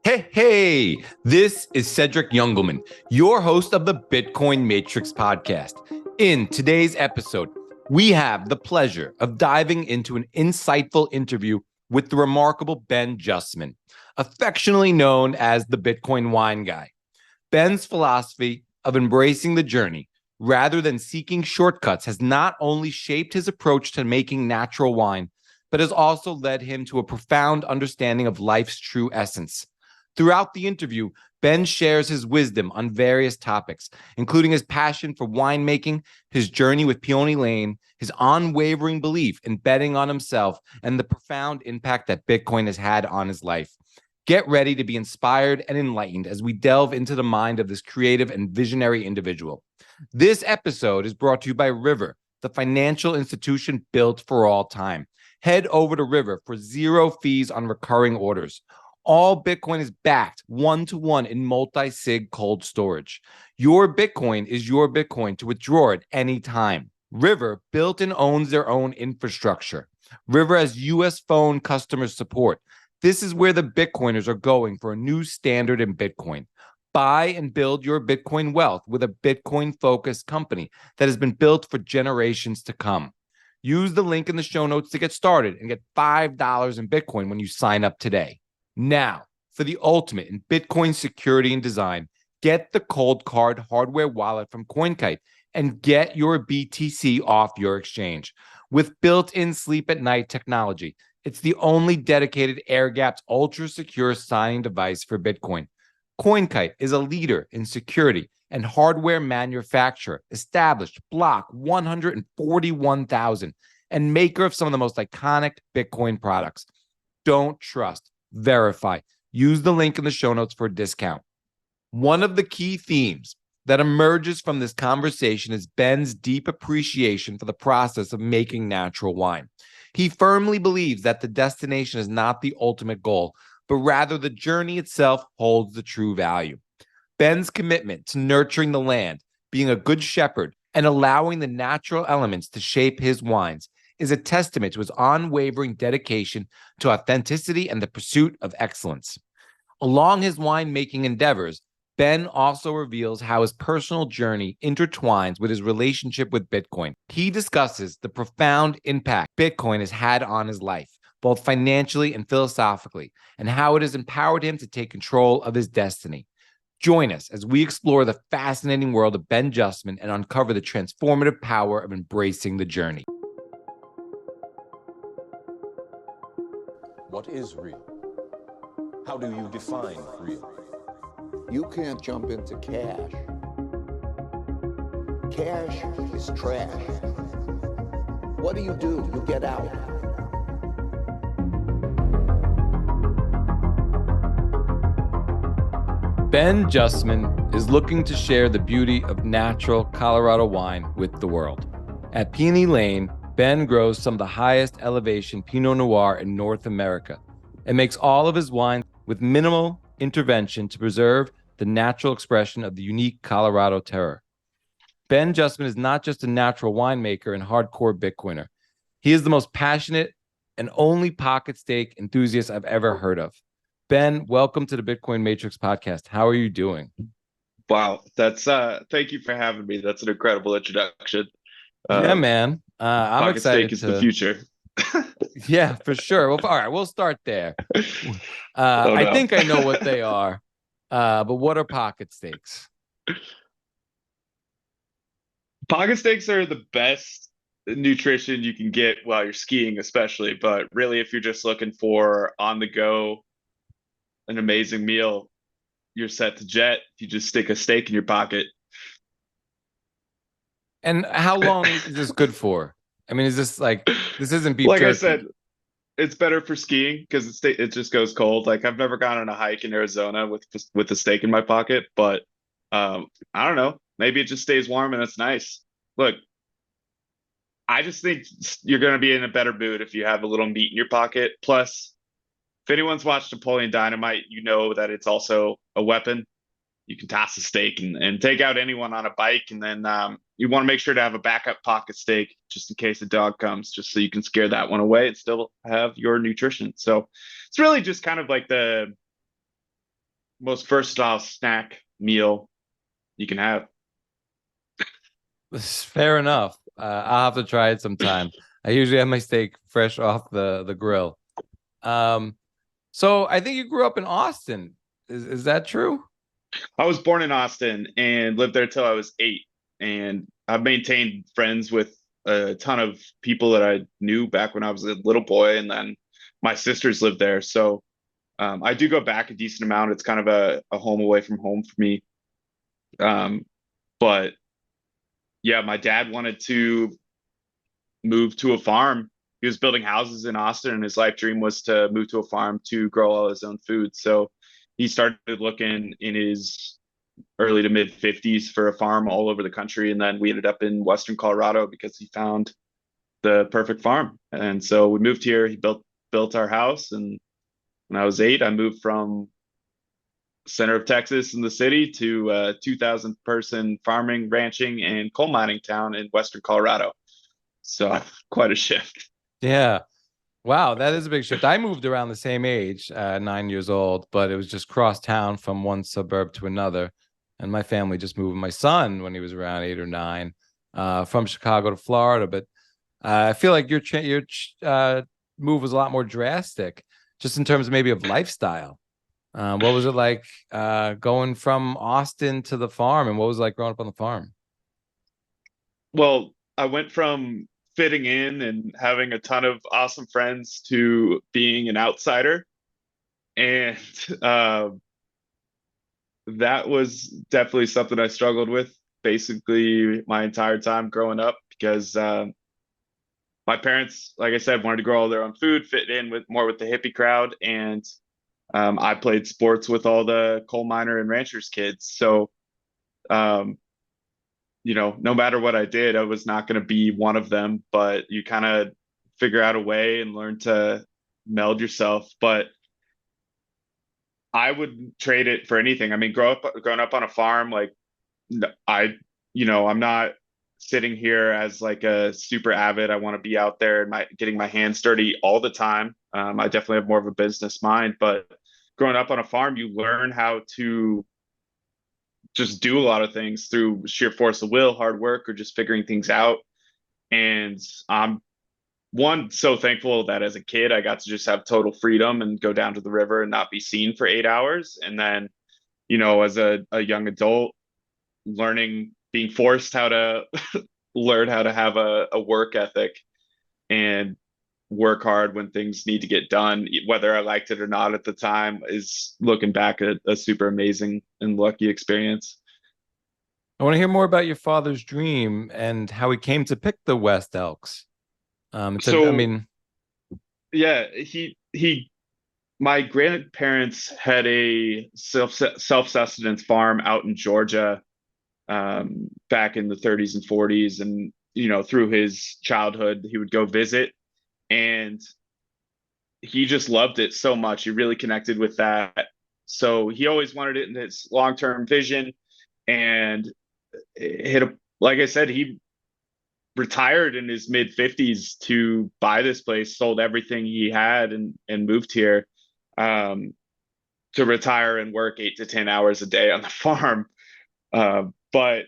Hey, this is Cedric Youngelman, your host of the Bitcoin Matrix podcast. In today's episode, we have the pleasure of diving into an insightful interview with the remarkable Ben Justman, affectionately known as the Bitcoin wine guy. Ben's philosophy of embracing the journey rather than seeking shortcuts has not only shaped his approach to making natural wine, but has also led him to a profound understanding of life's true essence. Throughout the interview, Ben shares his wisdom on various topics, including his passion for winemaking, his journey with Peony Lane, his unwavering belief in betting on himself, and the profound impact that Bitcoin has had on his life. Get ready to be inspired and enlightened as we delve into the mind of this creative and visionary individual. This episode is brought to you by River, the financial institution built for all time. Head over to River for zero fees on recurring orders. All Bitcoin is backed one-to-one in multi-sig cold storage. Your Bitcoin is your Bitcoin to withdraw at any time. River built and owns their own infrastructure. River has US phone customer support. This is where the Bitcoiners are going for a new standard in Bitcoin. Buy and build your Bitcoin wealth with a Bitcoin-focused company that has been built for generations to come. Use the link in the show notes to get started and get $5 in Bitcoin when you sign up today. Now, for the ultimate in Bitcoin security and design, get the Cold Card hardware wallet from CoinKite and get your BTC off your exchange. With built-in sleep at night technology, it's the only dedicated air-gapped ultra-secure signing device for Bitcoin. CoinKite is a leader in security and hardware manufacturer, established block 141,000, and maker of some of the most iconic Bitcoin products. Don't trust. Verify. Use the link in the show notes for a discount. One of the key themes that emerges from this conversation is Ben's deep appreciation for the process of making natural wine. He firmly believes that the destination is not the ultimate goal, but rather the journey itself holds the true value. Ben's commitment to nurturing the land, being a good shepherd, and allowing the natural elements to shape his wines is a testament to his unwavering dedication to authenticity and the pursuit of excellence. Along his winemaking endeavors, Ben also reveals how his personal journey intertwines with his relationship with Bitcoin. He discusses the profound impact Bitcoin has had on his life, both financially and philosophically, and how it has empowered him to take control of his destiny. Join us as we explore the fascinating world of Ben Justman and uncover the transformative power of embracing the journey. What is real? How do you define real? You can't jump into cash. Cash is trash. What do? You get out. Ben Justman is looking to share the beauty of natural Colorado wine with the world. At Peony Lane, Ben grows some of the highest elevation Pinot Noir in North America and makes all of his wines with minimal intervention to preserve the natural expression of the unique Colorado terroir. Ben Justman is not just a natural winemaker and hardcore Bitcoiner. He is the most passionate and only pocket stake enthusiast I've ever heard of. Ben, welcome to the Bitcoin Matrix podcast. How are you doing? Wow, that's thank you for having me. That's an incredible introduction. Yeah, man. I'm Pocket excited stake is the future. Yeah, for sure. Well, all right, we'll start there. Oh, I no. think I know what they are, but what are pocket stakes? Pocket stakes are the best nutrition you can get while you're skiing, especially. But really, if you're just looking for on the go, an amazing meal, you're set to jet. You just stick a steak in your pocket. And how long is this good for? I mean, is this like, this isn't beef Like I jerky? said, it's better for skiing because it just goes cold. Like I've never gone on a hike in Arizona with a steak in my pocket, but I don't know. Maybe it just stays warm and it's nice. Look, I just think you're going to be in a better mood if you have a little meat in your pocket. Plus, if anyone's watched Napoleon Dynamite, you know that it's also a weapon. You can toss a steak and take out anyone on a bike. And then you want to make sure to have a backup pocket steak just in case a dog comes, just so you can scare that one away and still have your nutrition. So it's really just kind of like the most versatile snack meal you can have. Fair enough. I'll have to try it sometime. I usually have my steak fresh off the grill. Um, so I think you grew up in Austin. Is that true? I was born in Austin and lived there till I was 8. And I've maintained friends with a ton of people that I knew back when I was a little boy. And then my sisters lived there. So I do go back a decent amount. It's kind of a home away from home for me. Um, but yeah, my dad wanted to move to a farm. He was building houses in Austin, and his life dream was to move to a farm to grow all his own food. So he started looking in his early to mid 50s for a farm all over the country. And then we ended up in Western Colorado because he found the perfect farm. And so we moved here. He built our house. And when I was 8, I moved from center of Texas in the city to a 2,000 person farming, ranching, and coal mining town in Western Colorado. So quite a shift. Yeah. Wow, that is a big shift. I moved around the same age, 9 years old, but it was just cross town from one suburb to another. And my family just moved my son when he was around 8 or 9, from Chicago to Florida. But I feel like your move was a lot more drastic, just in terms of maybe of lifestyle. What was it like going from Austin to the farm, and what was it like growing up on the farm? Well, I went from fitting in and having a ton of awesome friends to being an outsider. And uh, that was definitely something I struggled with basically my entire time growing up because my parents, like I said, wanted to grow all their own food, fit in with more with the hippie crowd, and I played sports with all the coal miner and ranchers kids. So, um, no matter what I did, I was not going to be one of them. But you kind of figure out a way and learn to meld yourself. But I would trade it for anything. I mean, growing up on a farm, like I, I'm not sitting here as like a super avid. I want to be out there and getting my hands dirty all the time. I definitely have more of a business mind, but growing up on a farm, you learn how to just do a lot of things through sheer force of will, hard work, or just figuring things out. And I'm so thankful that as a kid, I got to just have total freedom and go down to the river and not be seen for 8 hours. And then, as a young adult, being forced how to learn how to have a work ethic and work hard when things need to get done, whether I liked it or not at the time, is looking back at a super amazing and lucky experience. I want to hear more about your father's dream and how he came to pick the West Elks. I So mean, yeah, my grandparents had a self-sustenance farm out in Georgia, back in the 30s and 40s. And, through his childhood, he would go visit, and he just loved it so much. He really connected with that. So he always wanted it in his long-term vision. And like I said, he retired in his mid 50s to buy this place, sold everything he had, and moved here, um, to retire and work 8 to 10 hours a day on the farm. But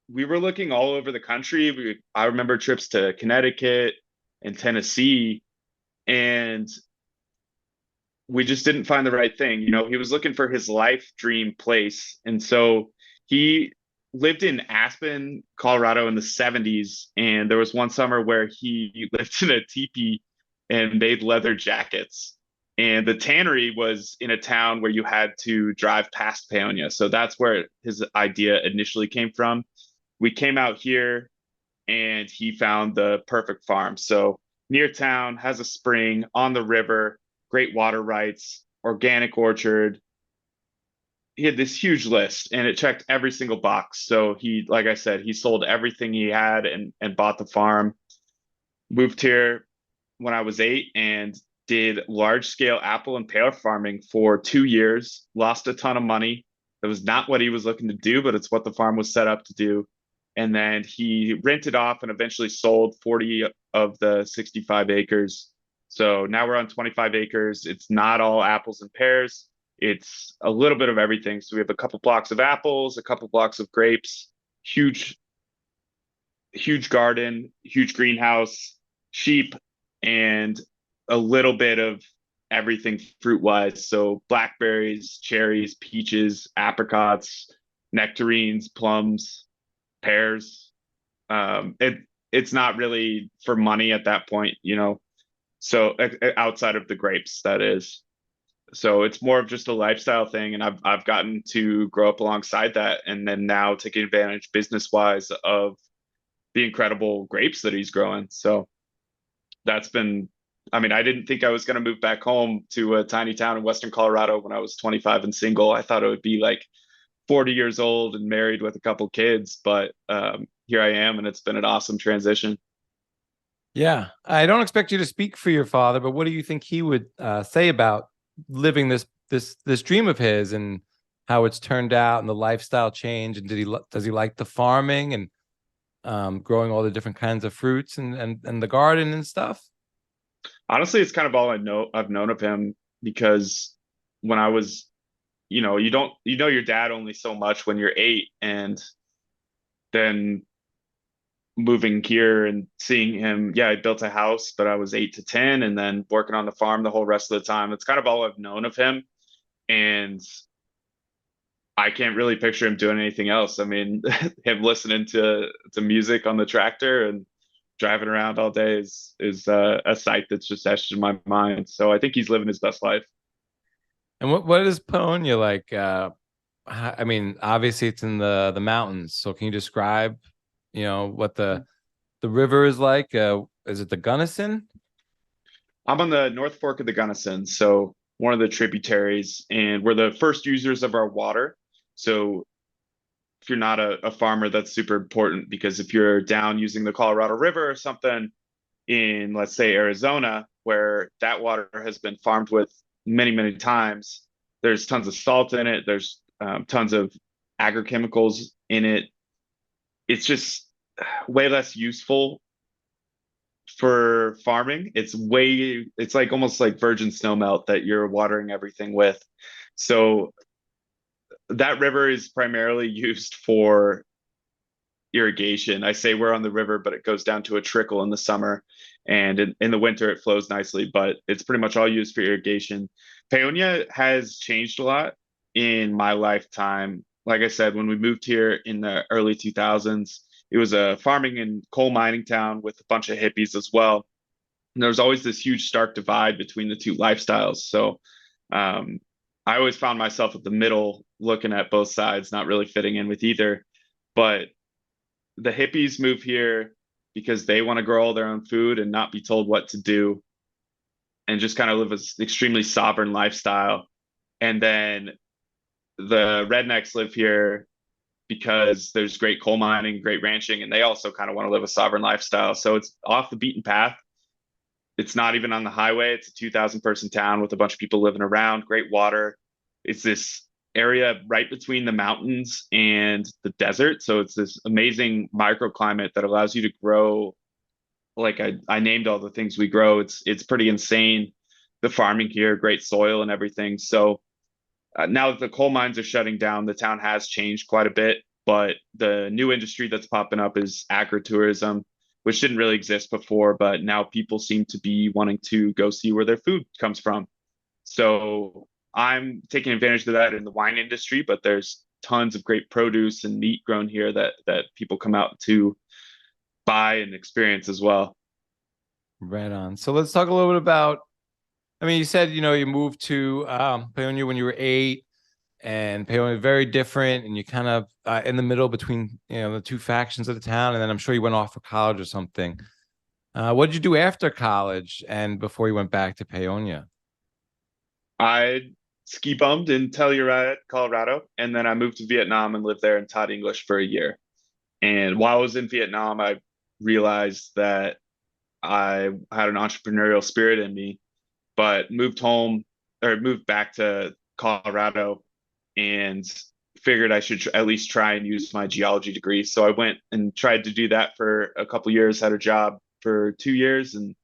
we were looking all over the country. I remember trips to Connecticut and Tennessee, and we just didn't find the right thing. He was looking for his life dream place. And so he lived in Aspen, Colorado in the 70s. And there was one summer where he lived in a teepee and made leather jackets. And the tannery was in a town where you had to drive past Paonia. So that's where his idea initially came from. We came out here and he found the perfect farm. So near town, has a spring on the river, great water rights, organic orchard. He had this huge list and it checked every single box. So like I said, he sold everything he had and bought the farm. Moved here when I was 8 and did large scale apple and pear farming for 2 years, lost a ton of money. That was not what he was looking to do, but it's what the farm was set up to do. And then he rented off and eventually sold 40 of the 65 acres. So now we're on 25 acres. It's not all apples and pears. It's a little bit of everything. So we have a couple blocks of apples, a couple blocks of grapes, huge, huge garden, huge greenhouse, sheep, and a little bit of everything fruit wise. So blackberries, cherries, peaches, apricots, nectarines, plums, pears. It's not really for money at that point, you know. So outside of the grapes, that is. So it's more of just a lifestyle thing, and I've gotten to grow up alongside that, and then now taking advantage business wise of the incredible grapes that he's growing. So that's been, I mean, I didn't think I was going to move back home to a tiny town in Western Colorado when I was 25 and single. I thought it would be like 40 years old and married with a couple kids, but here I am, and it's been an awesome transition. Yeah, I don't expect you to speak for your father, but what do you think he would say about living this dream of his and how it's turned out and the lifestyle change? And does he like the farming and growing all the different kinds of fruits and the garden and stuff? Honestly, it's kind of all I've known of him, because when I was, you know your dad only so much when you're 8, and then moving here and seeing him, yeah, I built a house, but I was 8 to 10, and then working on the farm the whole rest of the time. It's kind of all I've known of him. And I can't really picture him doing anything else. I mean, him listening to music on the tractor and driving around all day is a sight that's just etched in my mind. So I think he's living his best life. And what is Paonia like? I mean, obviously it's in the mountains. So can you describe, what the river is like? Is it the Gunnison? I'm on the North Fork of the Gunnison, so one of the tributaries, and we're the first users of our water. So if you're not a farmer, that's super important, because if you're down using the Colorado River or something in, let's say, Arizona, where that water has been farmed with many, many times, there's tons of salt in it. There's tons of agrochemicals in it. It's just way less useful for farming. It's like almost like virgin snowmelt that you're watering everything with. So that river is primarily used for irrigation. I say we're on the river, but it goes down to a trickle in the summer, and in the winter it flows nicely, but it's pretty much all used for irrigation. Paonia has changed a lot in my lifetime. Like I said, when we moved here in the early 2000s, it was a farming and coal mining town with a bunch of hippies as well. And there was always this huge stark divide between the two lifestyles. So um, I always found myself at the middle, looking at both sides, not really fitting in with either. But the hippies move here because they want to grow all their own food and not be told what to do, and just kind of live an extremely sovereign lifestyle. And then the rednecks live here because there's great coal mining, great ranching, and they also kind of want to live a sovereign lifestyle. So it's off the beaten path. It's not even on the highway. It's a 2,000 person town with a bunch of people living around, great water. It's this area right between the mountains and the desert. So it's this amazing microclimate that allows you to grow. Like I named all the things we grow. It's pretty insane. The farming here, great soil and everything. So now that the coal mines are shutting down, the town has changed quite a bit. But the new industry that's popping up is agritourism, which didn't really exist before, but now people seem to be wanting to go see where their food comes from. So I'm taking advantage of that in the wine industry, but there's tons of great produce and meat grown here that people come out to buy and experience as well. Right on. So let's talk a little bit about. I mean, you said you moved to Paonia when you were 8, and Paonia very different, and you kind of in the middle between the two factions of the town, and then I'm sure you went off for college or something. What did you do after college and before you went back to Paonia? I ski bummed in Telluride, Colorado, and then I moved to Vietnam and lived there and taught English for a year. And while I was in Vietnam, I realized that I had an entrepreneurial spirit in me, but moved home, or moved back to Colorado, and figured I should at least try and use my geology degree. So I went and tried to do that for a couple years, had a job for 2 years, and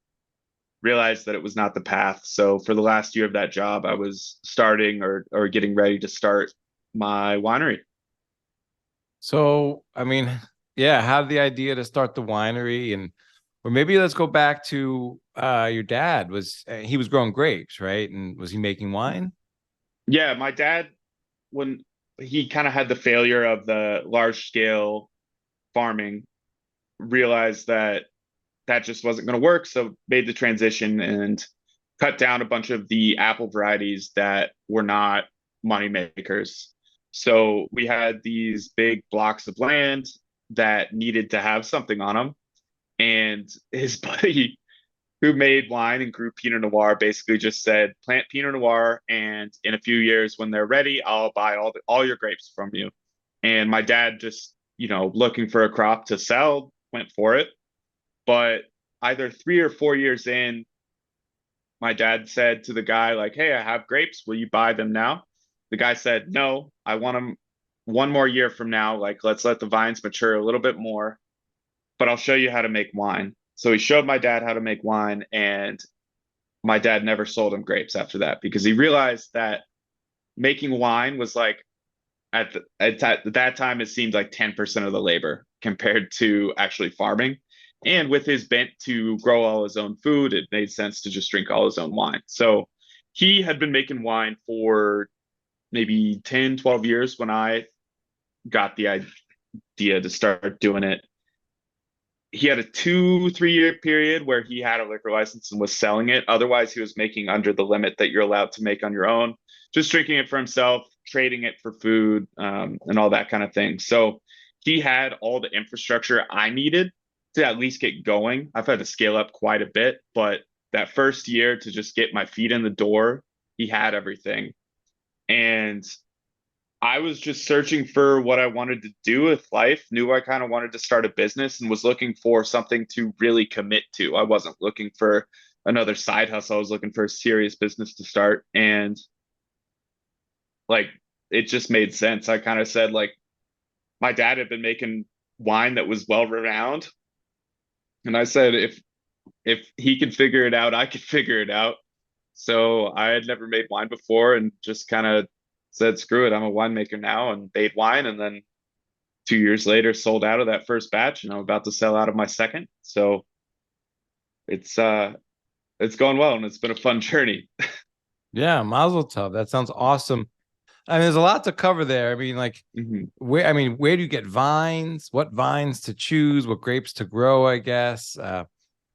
realized that it was not the path. So for the last year of that job, I was starting or getting ready to start my winery. So, I mean, yeah, how did the idea to start the winery and or maybe let's go back to your dad was he was growing grapes, right? And was he making wine? Yeah, my dad, when he kind of had the failure of the large scale farming, realized that that just wasn't going to work. So made the transition and cut down a bunch of the apple varieties that were not money makers. So we had these big blocks of land that needed to have something on them. And his buddy who made wine and grew Pinot Noir basically just said, plant Pinot Noir, and in a few years when they're ready, I'll buy all your grapes from you. And my dad just, looking for a crop to sell, went for it. But either 3 or 4 years in, my dad said to the guy, like, hey, I have grapes. Will you buy them now? The guy said, no, I want them 1 more year from now. Like, let's let the vines mature a little bit more, but I'll show you how to make wine. So he showed my dad how to make wine, and my dad never sold him grapes after that because he realized that making wine was like at that time it seemed like 10% of the labor compared to actually farming. And with his bent to grow all his own food, it made sense to just drink all his own wine. So he had been making wine for maybe 10, 12 years when I got the idea to start doing it. He had a 2, 3 year period where he had a liquor license and was selling it. Otherwise, he was making under the limit that you're allowed to make on your own, just drinking it for himself, trading it for food, and all that kind of thing. So he had all the infrastructure I needed to at least get going. I've had to scale up quite a bit, but that first year to just get my feet in the door, he had everything. And I was just searching for what I wanted to do with life, knew I kind of wanted to start a business and was looking for something to really commit to. I wasn't looking for another side hustle. I was looking for a serious business to start. And like, it just made sense. I kind of said, like, my dad had been making wine that was well renowned. And I said, if he could figure it out, I could figure it out. So I had never made wine before and just kind of said, screw it, I'm a winemaker now, and made wine. And then 2 years later, sold out of that first batch, and I'm about to sell out of my second. So it's going well, and it's been a fun journey. Yeah, Mazel Tov. That sounds awesome. I mean, there's a lot to cover there. I mean, like, Mhm. where do you get vines? What vines to choose? What grapes to grow? I guess,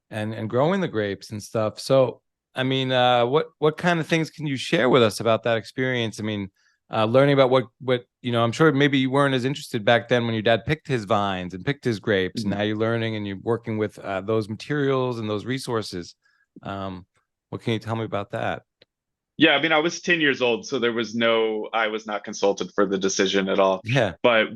and growing the grapes and stuff. So, I mean, what kind of things can you share with us about that experience? I mean, learning about what I'm sure maybe you weren't as interested back then when your dad picked his vines and picked his grapes. And Mhm. now you're learning and you're working with those materials and those resources. What can you tell me about that? Yeah, I mean, I was 10 years old, so I was not consulted for the decision at all. Yeah. But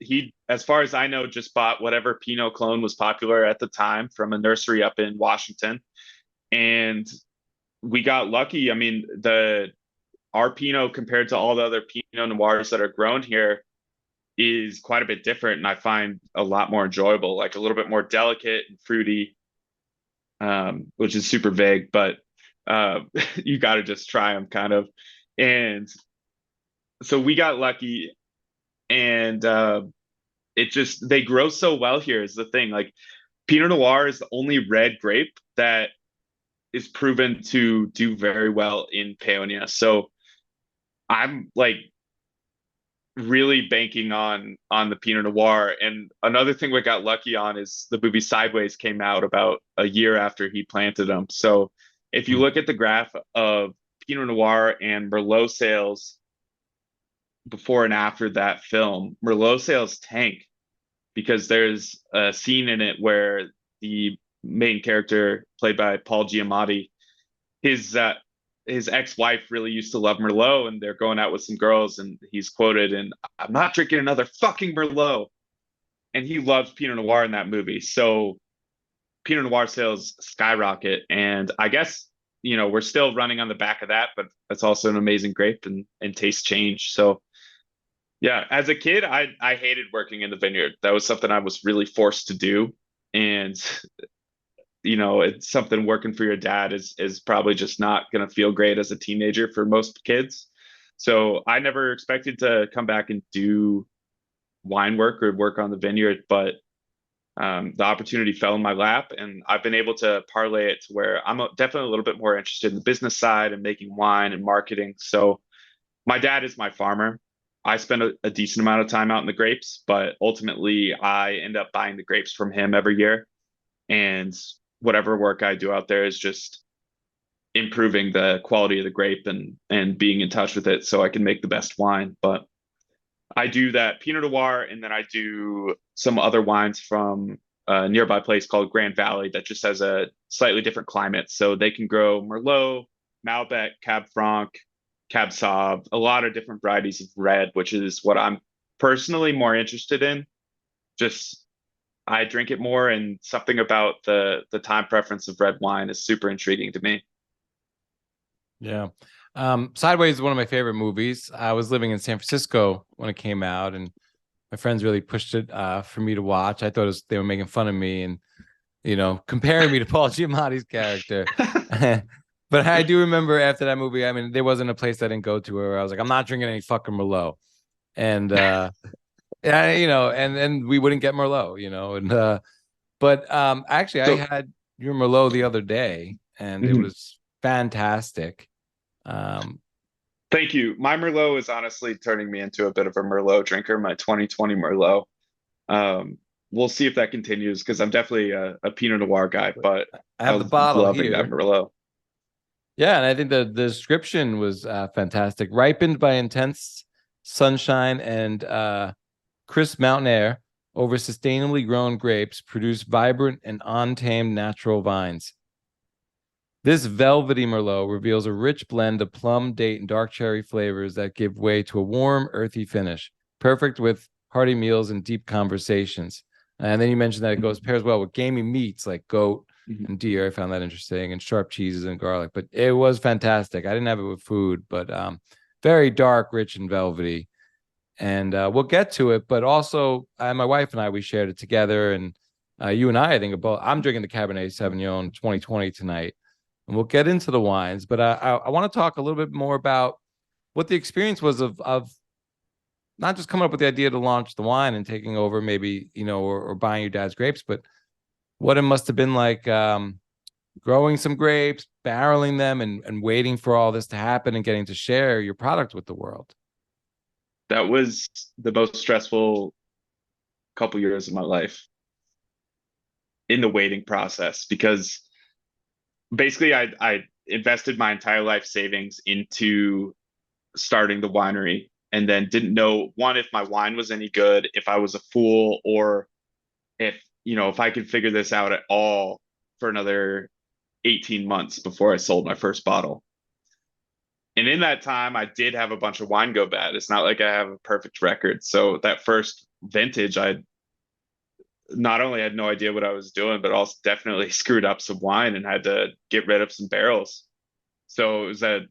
he, as far as I know, just bought whatever Pinot clone was popular at the time from a nursery up in Washington. And we got lucky. I mean, our Pinot compared to all the other Pinot Noirs that are grown here is quite a bit different, and I find a lot more enjoyable, like a little bit more delicate and fruity, which is super vague, but you got to just try them, kind of. And so we got lucky, and it just they grow so well here is the thing. Like Pinot Noir is the only red grape that is proven to do very well in Paonia. So I'm like really banking on the Pinot Noir. And another thing we got lucky on is the movie Sideways came out about a year after he planted them. So if you Mm. look at the graph of Pinot Noir and Merlot sales before and after that film, Merlot sales tank because there's a scene in it where the main character, played by Paul Giamatti, his uh, his ex-wife really used to love Merlot, and they're going out with some girls, and he's quoted, and I'm not drinking another fucking Merlot. And he loves Pinot Noir in that movie. So Pinot Noir sales skyrocket. And I guess, we're still running on the back of that, but it's also an amazing grape and taste change. So yeah, as a kid, I hated working in the vineyard. That was something I was really forced to do. And it's something working for your dad is probably just not going to feel great as a teenager for most kids. So I never expected to come back and do wine work or work on the vineyard, but the opportunity fell in my lap, and I've been able to parlay it to where definitely a little bit more interested in the business side and making wine and marketing. So my dad is my farmer. I spend a decent amount of time out in the grapes, but ultimately I end up buying the grapes from him every year. And whatever work I do out there is just improving the quality of the grape and being in touch with it so I can make the best wine. But I do that Pinot Noir, and then I do some other wines from a nearby place called Grand Valley that just has a slightly different climate. So they can grow Merlot, Malbec, Cab Franc, Cab Sauv, a lot of different varieties of red, which is what I'm personally more interested in. Just I drink it more, and something about the time preference of red wine is super intriguing to me. Yeah. Sideways is one of my favorite movies. I was living in San Francisco when it came out, and my friends really pushed it for me to watch. I thought they were making fun of me and, comparing me to Paul Giamatti's character. But I do remember after that movie, I mean, there wasn't a place I didn't go to where I was like, I'm not drinking any fucking Merlot. And, yeah, and we wouldn't get Merlot, but actually I had your Merlot the other day, and it was fantastic. Thank you. My Merlot is honestly turning me into a bit of a Merlot drinker, my 2020 Merlot. We'll see if that continues because I'm definitely a Pinot Noir guy, but I have the bottle loving here. that Merlot. Yeah, and I think the description was fantastic. Ripened by intense sunshine and crisp mountain air over sustainably grown grapes, produce vibrant and untamed natural vines. This velvety Merlot reveals a rich blend of plum, date, and dark cherry flavors that give way to a warm, earthy finish, perfect with hearty meals and deep conversations. And then you mentioned that it pairs well with gamey meats like goat and deer. I found that interesting, and sharp cheeses and garlic. But it was fantastic. I didn't have it with food, but very dark, rich, and velvety. And we'll get to it. But also, my wife and I, we shared it together. And you and I think about. I'm drinking the Cabernet Sauvignon 2020 tonight, and we'll get into the wines. But I want to talk a little bit more about what the experience was of not just coming up with the idea to launch the wine and taking over, maybe or buying your dad's grapes, but what it must have been like growing some grapes, barreling them, and waiting for all this to happen and getting to share your product with the world. That was the most stressful couple years of my life in the waiting process, because basically I invested my entire life savings into starting the winery, and then didn't know, one, if my wine was any good, if I was a fool, or if I could figure this out at all for another 18 months before I sold my first bottle. And in that time, I did have a bunch of wine go bad. It's not like I have a perfect record. So that first vintage, I not only had no idea what I was doing, but also definitely screwed up some wine and had to get rid of some barrels. So it was a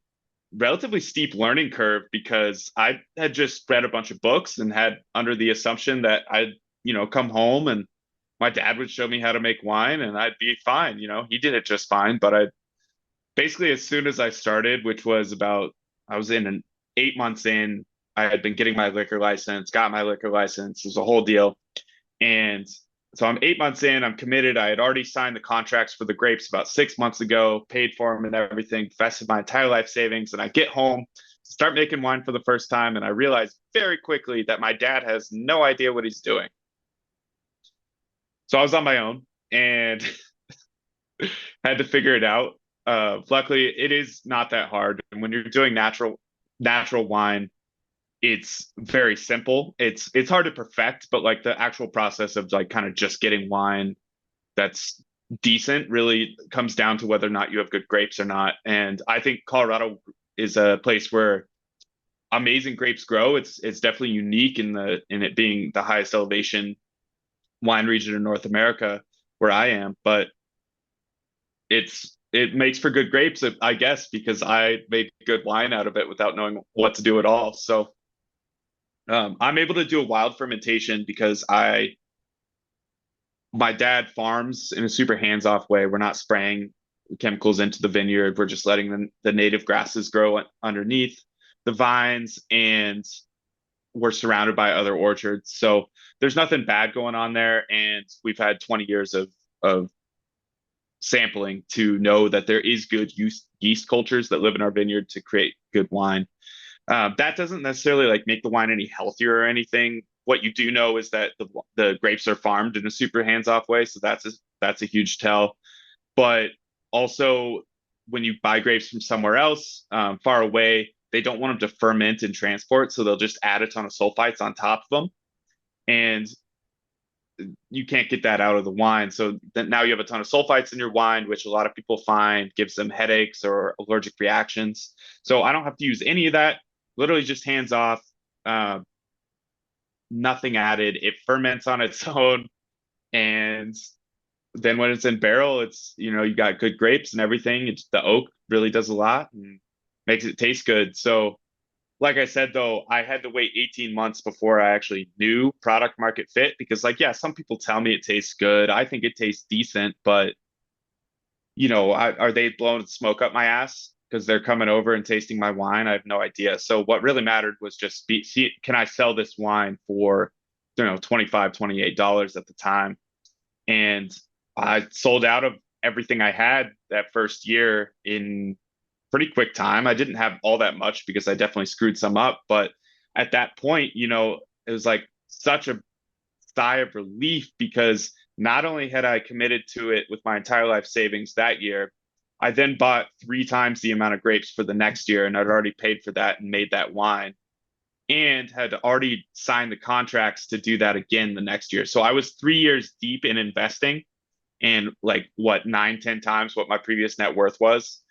relatively steep learning curve, because I had just read a bunch of books and had under the assumption that I'd, come home and my dad would show me how to make wine and I'd be fine. He did it just fine, but I basically, as soon as I started, which was I was in 8 months in, I had been getting my liquor license, got my liquor license. It was a whole deal. And so I'm 8 months in, I'm committed. I had already signed the contracts for the grapes about 6 months ago, paid for them and everything, invested my entire life savings. And I get home, start making wine for the first time. And I realized very quickly that my dad has no idea what he's doing. So I was on my own and had to figure it out. Luckily, it is not that hard. And when you're doing natural wine, it's very simple. It's hard to perfect, but like the actual process of like kind of just getting wine that's decent really comes down to whether or not you have good grapes or not. And I think Colorado is a place where amazing grapes grow. It's definitely unique in it being the highest elevation wine region in North America where I am, but it makes for good grapes, I guess, because I made good wine out of it without knowing what to do at all. So I'm able to do a wild fermentation because I my dad farms in a super hands-off way. We're not spraying chemicals into the vineyard. We're just letting the native grasses grow underneath the vines, and we're surrounded by other orchards. So there's nothing bad going on there. And we've had 20 years of sampling to know that there is good yeast cultures that live in our vineyard to create good wine. That doesn't necessarily like make the wine any healthier or anything. What you do know is that the grapes are farmed in a super hands-off way, so that's a huge tell. But also, when you buy grapes from somewhere else, far away, they don't want them to ferment and transport, so they'll just add a ton of sulfites on top of them, and you can't get that out of the wine. So then now you have a ton of sulfites in your wine, which a lot of people find gives them headaches or allergic reactions. So I don't have to use any of that. Literally just hands off, nothing added. It ferments on its own, and then when it's in barrel, it's you got good grapes and everything. It's the oak really does a lot and makes it taste good. So like I said, though, I had to wait 18 months before I actually knew product market fit because, like, yeah, some people tell me it tastes good. I think it tastes decent, but are they blowing smoke up my ass because they're coming over and tasting my wine? I have no idea. So what really mattered was just see, can I sell this wine for, $25, $28 at the time? And I sold out of everything I had that first year in pretty quick time. I didn't have all that much because I definitely screwed some up. But at that point, it was like such a sigh of relief because not only had I committed to it with my entire life savings that year, I then bought 3 times the amount of grapes for the next year, and I'd already paid for that and made that wine and had already signed the contracts to do that again the next year. So I was 3 years deep in investing and like what 9, 10 times what my previous net worth was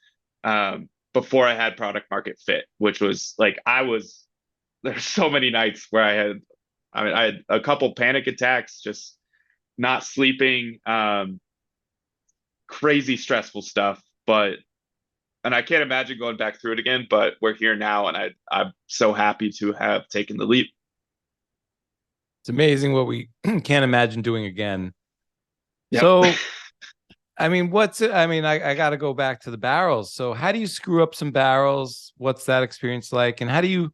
before I had product market fit, which was like there's so many nights where I had a couple panic attacks, just not sleeping, crazy stressful stuff. And I can't imagine going back through it again, but we're here now, and I'm so happy to have taken the leap. It's amazing what we can't imagine doing again. Yep. So, I mean, I got to go back to the barrels. So how do you screw up some barrels? What's that experience like? And how do you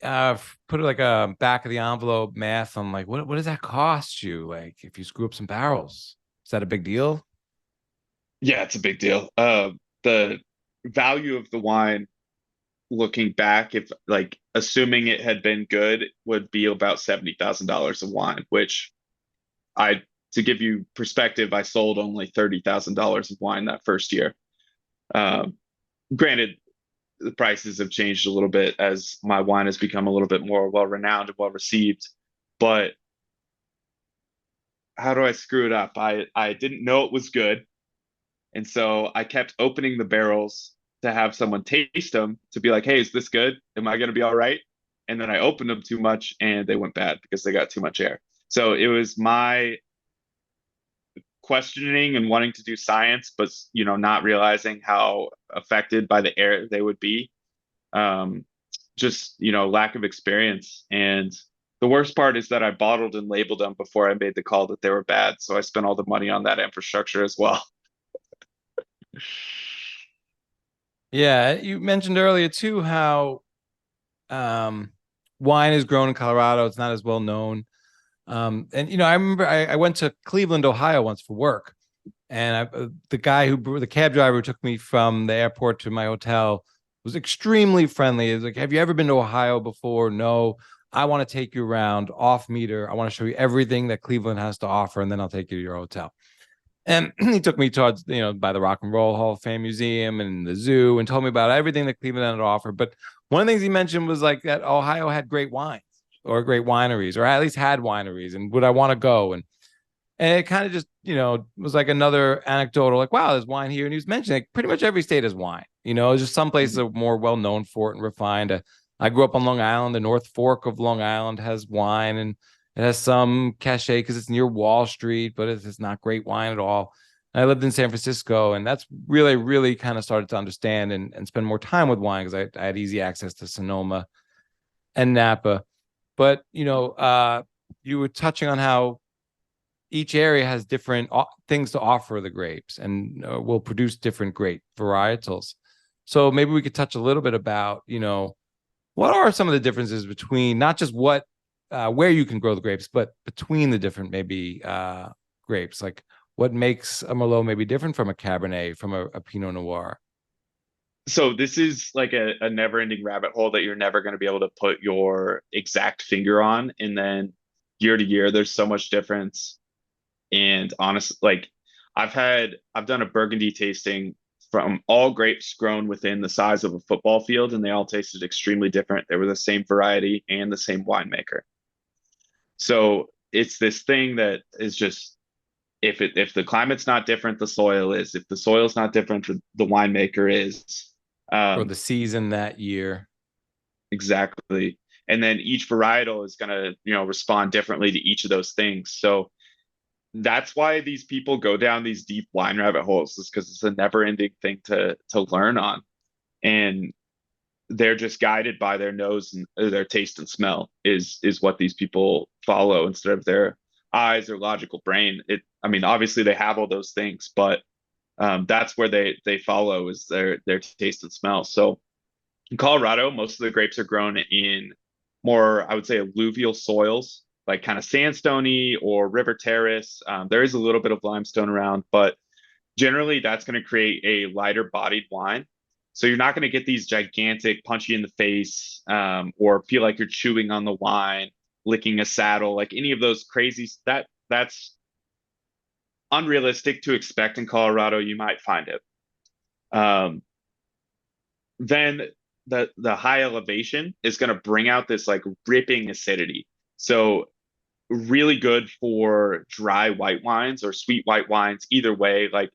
put like a back of the envelope math on like, what does that cost you? Like if you screw up some barrels, is that a big deal? Yeah, it's a big deal. The value of the wine looking back, if like assuming it had been good, would be about $70,000 of wine, which to give you perspective, I sold only $30,000 of wine that first year. Granted, the prices have changed a little bit as my wine has become a little bit more well-renowned and well-received. But how do I screw it up? I didn't know it was good. And so I kept opening the barrels to have someone taste them to be like, hey, is this good? Am I going to be all right? And then I opened them too much and they went bad because they got too much air. So it was my questioning and wanting to do science, but not realizing how affected by the air they would be. Just lack of experience. And the worst part is that I bottled and labeled them before I made the call that they were bad. So I spent all the money on that infrastructure as well. Yeah, you mentioned earlier too how wine is grown in Colorado. It's not as well known. And I remember I went to Cleveland, Ohio once for work, and the cab driver who took me from the airport to my hotel was extremely friendly. He was like, "Have you ever been to Ohio before?" No. I want to take you around off meter. I want to show you everything that Cleveland has to offer, and then I'll take you to your hotel. And he took me towards, by the Rock and Roll Hall of Fame Museum and the zoo and told me about everything that Cleveland had to offer. But one of the things he mentioned was like that Ohio had great wines or great wineries, or at least had wineries, and would I want to go? And it kind of just, was like another anecdotal, like, wow, there's wine here. And he was mentioning like pretty much every state has wine. Just some places are more well known for it and refined. I grew up on Long Island. The North Fork of Long Island has wine, and it has some cachet because it's near Wall Street, but it's not great wine at all. I lived in San Francisco, and that's really, really kind of started to understand and spend more time with wine because I had easy access to Sonoma and Napa. But, you were touching on how, each area has different things to offer the grapes, and will produce different grape varietals. So maybe we could touch a little bit about, what are some of the differences between not just where you can grow the grapes, but between the different maybe grapes. Like what makes a Merlot maybe different from a Cabernet, from a Pinot Noir? So this is like a never-ending rabbit hole that you're never going to be able to put your exact finger on. And then year to year, there's so much difference. And honestly, like I've done a Burgundy tasting from all grapes grown within the size of a football field, and they all tasted extremely different. They were the same variety and the same winemaker. So it's this thing that is just, if the climate's not different, the soil is. If the soil's not different, the winemaker is. Or the season that year. Exactly. And then each varietal is going to, respond differently to each of those things. So that's why these people go down these deep wine rabbit holes, is because it's a never ending thing to learn on. And they're just guided by their nose and their taste and smell is what these people follow instead of their eyes or logical brain. I mean, obviously they have all those things, but that's where they follow, is their taste and smell. So in Colorado, most of the grapes are grown in more, I would say, alluvial soils, like kind of sandstony or river terrace. There is a little bit of limestone around, but generally that's going to create a lighter bodied wine. So you're not going to get these gigantic punchy in the face, or feel like you're chewing on the wine, licking a saddle, like any of those crazy, that's unrealistic to expect in Colorado. You might find it. Then the high elevation is going to bring out this like ripping acidity. So really good for dry white wines or sweet white wines. Either way, like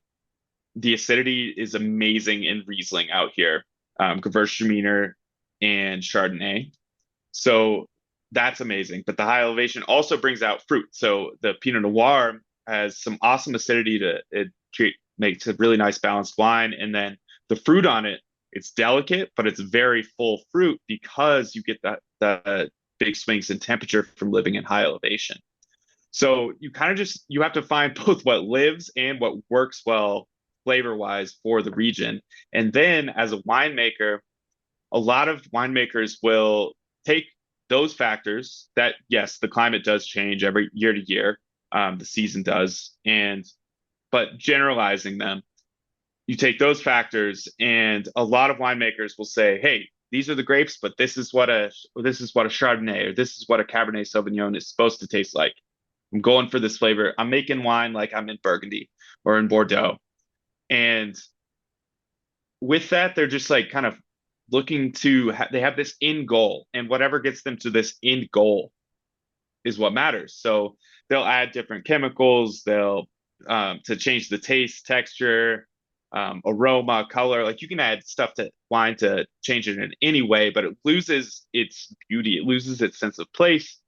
the acidity is amazing in Riesling out here, Gewürztraminer and Chardonnay. So that's amazing. But the high elevation also brings out fruit. So the Pinot Noir has some awesome acidity to it makes a really nice balanced wine. And then the fruit on it, it's delicate, but it's very full fruit because you get the big swings in temperature from living in high elevation. So you kind of you have to find both what lives and what works well flavor wise for the region. And then as a winemaker, a lot of winemakers will take those factors that, yes, the climate does change every year to year. The season does. But generalizing them, you take those factors, and a lot of winemakers will say, hey, these are the grapes, but this is what a Chardonnay, or this is what a Cabernet Sauvignon is supposed to taste like. I'm going for this flavor. I'm making wine like I'm in Burgundy or in Bordeaux. And with that, they're just like kind of looking to, they have this end goal, and whatever gets them to this end goal is what matters. So they'll add different chemicals, they'll to change the taste, texture, aroma, color. Like you can add stuff to wine to change it in any way, but it loses its beauty. It loses its sense of place.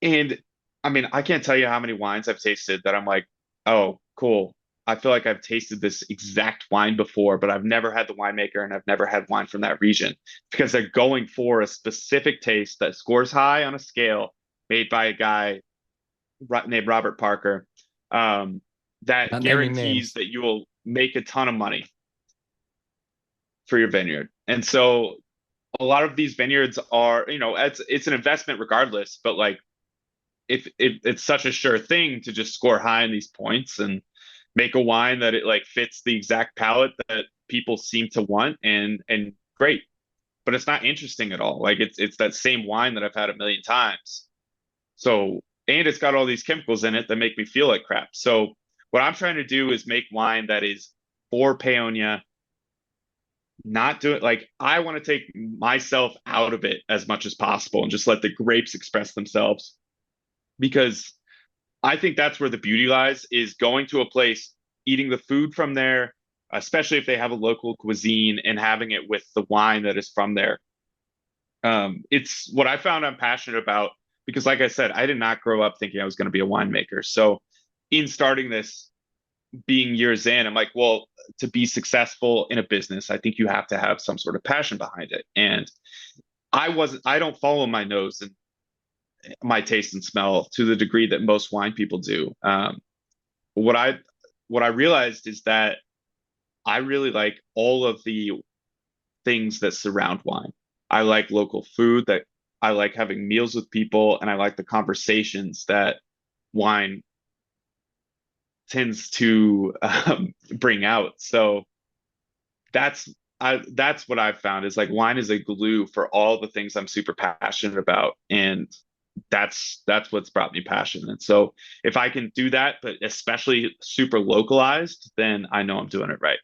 And I mean, I can't tell you how many wines I've tasted that I'm like, oh, cool. I feel like I've tasted this exact wine before, but I've never had the winemaker and I've never had wine from that region, because they're going for a specific taste that scores high on a scale made by a guy named Robert Parker, that Not naming guarantees names. that you will make a ton of money for your vineyard. And so a lot of these vineyards are, it's an investment regardless, but like if it's such a sure thing to just score high in these points and make a wine that it like fits the exact palate that people seem to want, and great. But it's not interesting at all. Like it's that same wine that I've had a million times. So, and it's got all these chemicals in it that make me feel like crap. So what I'm trying to do is make wine that is for Paonia, not do it like, I want to take myself out of it as much as possible and just let the grapes express themselves, because I think that's where the beauty lies, is going to a place, eating the food from there, especially if they have a local cuisine, and having it with the wine that is from there. It's what I found I'm passionate about, because like I said, I did not grow up thinking I was going to be a winemaker. So in starting this, being years in, I'm like, well, to be successful in a business, I think you have to have some sort of passion behind it. And I don't follow my nose my taste and smell to the degree that most wine people do. What I what I realized is that I really like all of the things that surround wine. I like local food, that I like having meals with people, and I like the conversations that wine tends to bring out. So that's that's what I've found is like wine is a glue for all the things I'm super passionate about, and that's what's brought me passion. And so if I can do that, but especially super localized, then I know I'm doing it right.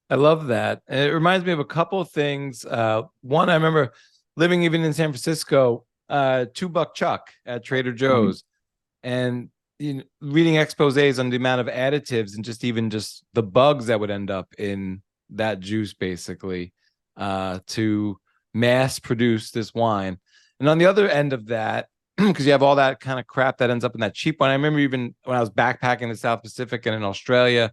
I love that. And it reminds me of a couple of things. One, I remember living even in San Francisco, $2 Chuck at Trader Joe's, and reading exposés on the amount of additives and just even just the bugs that would end up in that juice, basically, to mass produce this wine. And on the other end of that, because you have all that kind of crap that ends up in that cheap wine. I remember even when I was backpacking in the South Pacific and in Australia,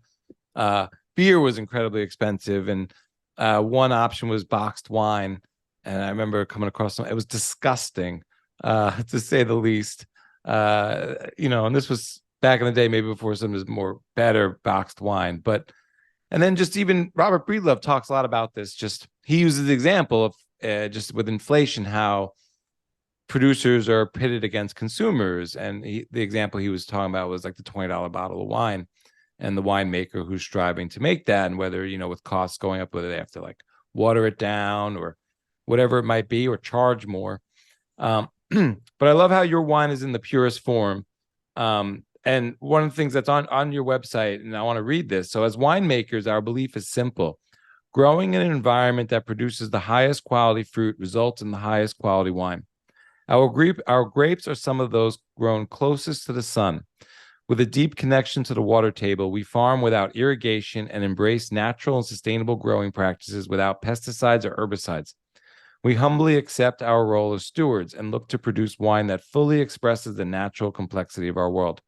beer was incredibly expensive, and one option was boxed wine. And I remember coming across some; it was disgusting, to say the least. And this was back in the day, maybe before some of the more better boxed wine. But and then just even Robert Breedlove talks a lot about this. Just he uses the example of just with inflation, how producers are pitted against consumers, and the example he was talking about was like the $20 bottle of wine and the winemaker who's striving to make that, and whether, with costs going up, whether they have to like water it down or whatever it might be, or charge more. But I love how your wine is in the purest form. And one of the things that's on your website, and I want to read this. So as winemakers, our belief is simple. Growing in an environment that produces the highest quality fruit results in the highest quality wine. Our grapes are some of those grown closest to the sun. With a deep connection to the water table, we farm without irrigation and embrace natural and sustainable growing practices without pesticides or herbicides. We humbly accept our role as stewards and look to produce wine that fully expresses the natural complexity of our world.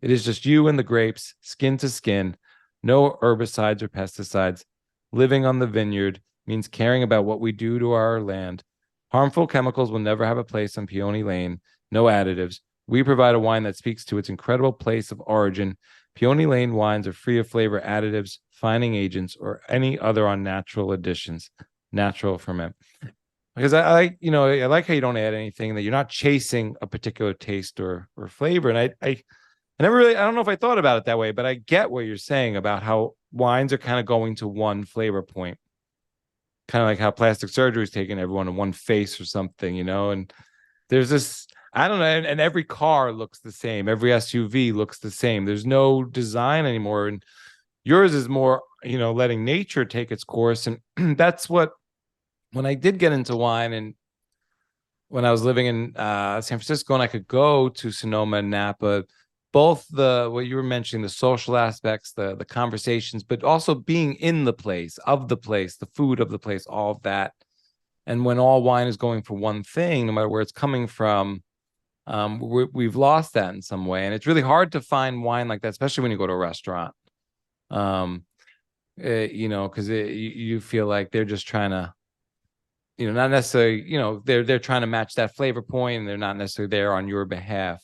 It is just you and the grapes, skin to skin, no herbicides or pesticides. Living on the vineyard means caring about what we do to our land. Harmful chemicals will never have a place on Peony Lane. No additives. We provide a wine that speaks to its incredible place of origin. Peony Lane wines are free of flavor additives, fining agents, or any other unnatural additions. Natural ferment. Because I like how you don't add anything, that you're not chasing a particular taste or flavor. And I never really, I don't know if I thought about it that way, but I get what you're saying about how wines are kind of going to one flavor point. Kind of like how plastic surgery is taking everyone to one face or something, and there's this, I don't know, and every car looks the same. Every SUV looks the same. There's no design anymore. And yours is more, letting nature take its course. And that's what, when I did get into wine, and when I was living in San Francisco and I could go to Sonoma and Napa, both what you were mentioning, the social aspects, the conversations, but also being in the place, the food of the place, all of that. And when all wine is going for one thing, no matter where it's coming from, we've lost that in some way. And it's really hard to find wine like that, especially when you go to a restaurant. Because you feel like they're just trying to, not necessarily, they're trying to match that flavor point, and they're not necessarily there on your behalf.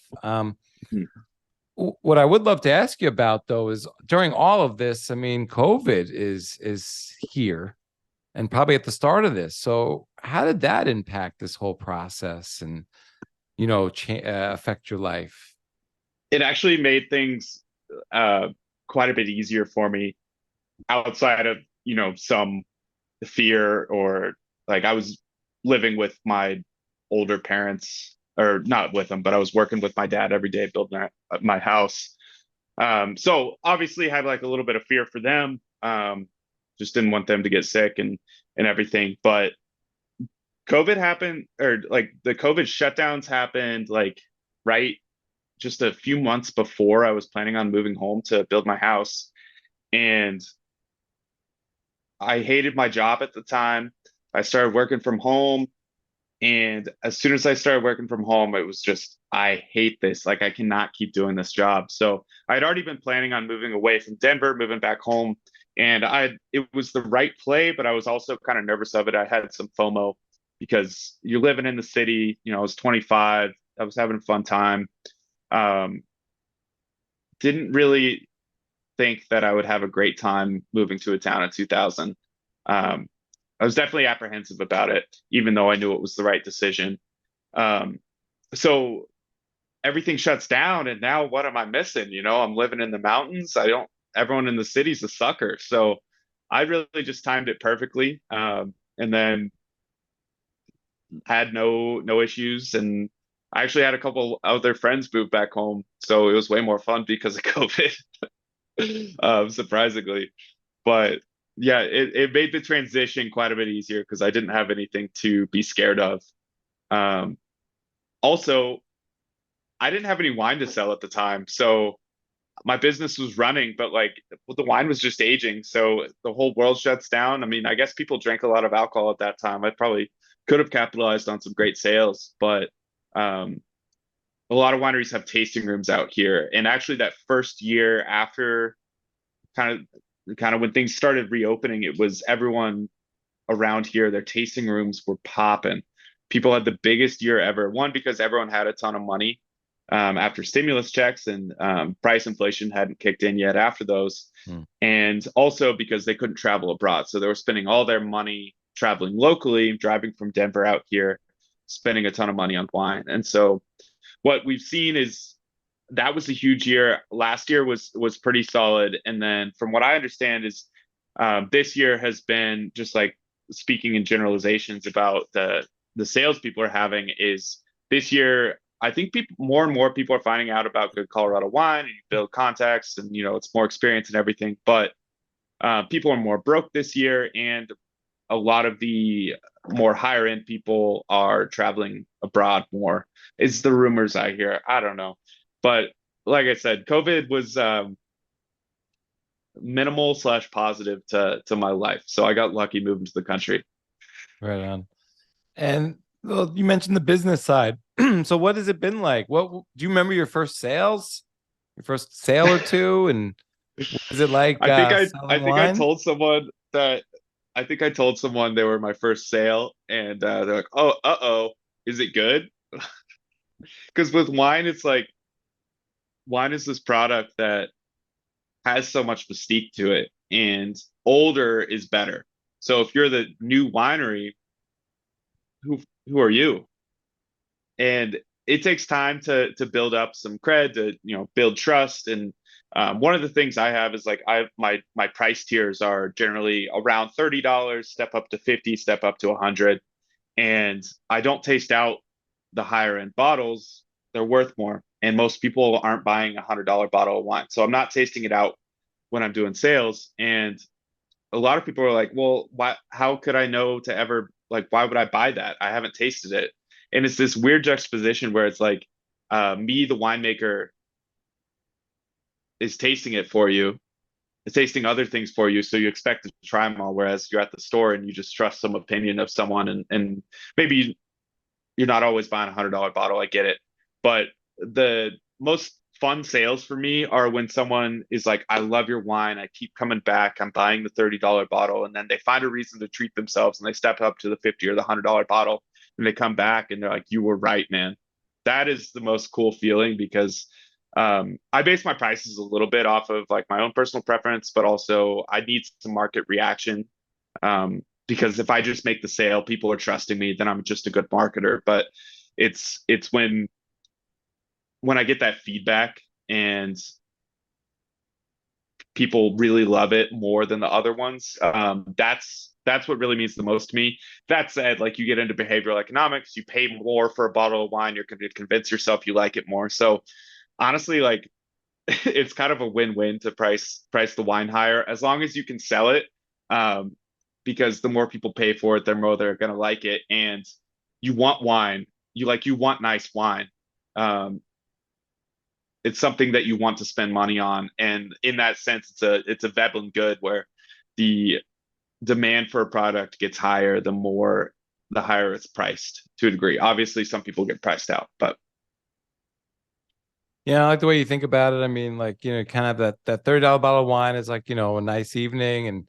What I would love to ask you about, though, is during all of this, I mean, COVID is here and probably at the start of this. So how did that impact this whole process and, affect your life? It actually made things quite a bit easier for me, outside of, some fear, or like I was living with my older parents, or not with them, but I was working with my dad every day building my house. So obviously had like a little bit of fear for them. Just didn't want them to get sick and everything. But COVID happened, or like the COVID shutdowns happened, like right just a few months before I was planning on moving home to build my house. And I hated my job at the time. I started working from home. And as soon as I started working from home, it was just, I hate this. Like, I cannot keep doing this job. So I had already been planning on moving away from Denver, moving back home. And it was the right play, but I was also kind of nervous of it. I had some FOMO. because you're living in the city. You know, I was 25. I was having a fun time. Um, didn't really think that I would have a great time moving to a town in 2000. Um, I was definitely apprehensive about it, even though I knew it was the right decision. Um, so everything shuts down, and now what am I missing? You know, I'm living in the mountains. I don't, everyone in the city's a sucker. So I really just timed it perfectly. And then had no issues. And I actually had a couple other friends move back home. So it was way more fun because of COVID, surprisingly. But yeah, it made the transition quite a bit easier because I didn't have anything to be scared of. Um, Also, I didn't have any wine to sell at the time. So my business was running, but like the wine was just aging. So the whole world shuts down. I mean, I guess people drank a lot of alcohol at that time. I probably could have capitalized on some great sales, but um, a lot of wineries have tasting rooms out here. And actually, that first year after kind of when things started reopening, it was everyone around here, their tasting rooms were popping. People had the biggest year ever. One, because everyone had a ton of money after stimulus checks, and price inflation hadn't kicked in yet after those. Hmm. And also because they couldn't travel abroad. So they were spending all their money traveling locally, driving from Denver out here, spending a ton of money on wine. And so what we've seen is that was a huge year. Last year was pretty solid. And then from what I understand is this year has been, just like speaking in generalizations about the sales people are having, is this year I think people, more and more people are finding out about good Colorado wine, and you build contacts, and you know it's more experience and everything. But people are more broke this year, and a lot of the more higher end people are traveling abroad more. Is the rumors I hear. I don't know, but like I said, COVID was minimal slash positive to my life. So I got lucky moving to the country. Right on. And well, you mentioned the business side. So what has it been like? What do you remember your first sales? Your first sale or two? And what is it like I selling think I wine? told someone that I think I told someone they were my first sale, and they're like, "Oh, uh-oh, is it good?" Because with wine, it's like wine is this product that has so much mystique to it, and older is better. So if you're the new winery, who who are you? And it takes time to build up some cred, to build trust. And one of the things I have is like my price tiers are generally around $30, step up to 50, step up to 100. And I don't taste out the higher end bottles. They're worth more, and most people aren't buying $100 bottle of wine, so I'm not tasting it out when I'm doing sales. And a lot of people are like, well, why, how could I know to ever, like, why would I buy that? I haven't tasted it. And it's this weird juxtaposition where it's like, me, the winemaker, is tasting it for you, is tasting other things for you. So you expect to try them all. Whereas you're at the store and you just trust some opinion of someone. And maybe you're not always buying $100 bottle. I get it. But the most fun sales for me are when someone is like, I love your wine. I keep coming back. I'm buying the $30 bottle. And then they find a reason to treat themselves, and they step up to the 50 or the $100 bottle, and they come back and they're like, you were right, man. That is the most cool feeling, because I base my prices a little bit off of like my own personal preference, but also I need some market reaction. Because if I just make the sale, people are trusting me, then I'm just a good marketer. But it's when I get that feedback and people really love it more than the other ones, that's what really means the most to me. That said, like, you get into behavioral economics, you pay more for a bottle of wine, you're going to convince yourself you like it more. So honestly, like, it's kind of a win-win to price the wine higher, as long as you can sell it. Um, because the more people pay for it, the more they're going to like it. And you want wine, you want nice wine. Um, it's something that you want to spend money on, and in that sense, it's a Veblen good, where the demand for a product gets higher the higher it's priced, to a degree. Obviously, some people get priced out, but Yeah, I like the way you think about it. I mean, like, kind of that $30 bottle of wine is like, a nice evening, and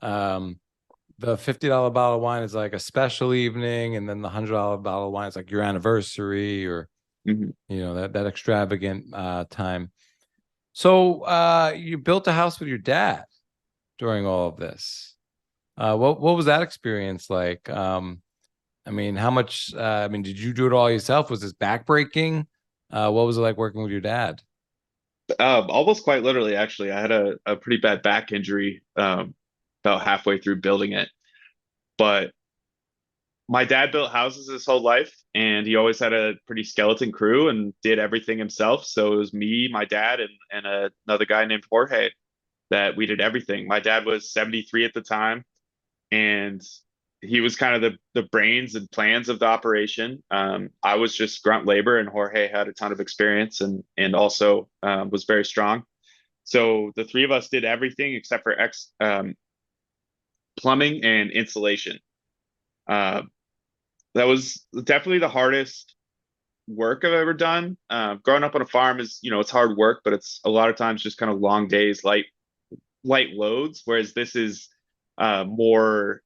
um the $50 bottle of wine is like a special evening, and then the $100 bottle of wine is like your anniversary, or Mhm. that extravagant time. So you built a house with your dad during all of this. What was that experience like? I mean, how much? I mean, did you do it all yourself? Was this backbreaking? What was it like working with your dad? Almost quite literally, actually. I had a pretty bad back injury about halfway through building it. But my dad built houses his whole life, and he always had a pretty skeleton crew and did everything himself. So it was me, my dad, and another guy named Jorge that we did everything. My dad was 73 at the time, and he was kind of the brains and plans of the operation. I was just grunt labor, and Jorge had a ton of experience and also was very strong. So the three of us did everything except for plumbing and insulation. Uh, that was definitely the hardest work I've ever done. Growing up on a farm is, it's hard work, but it's a lot of times just kind of long days, light loads. Whereas this is more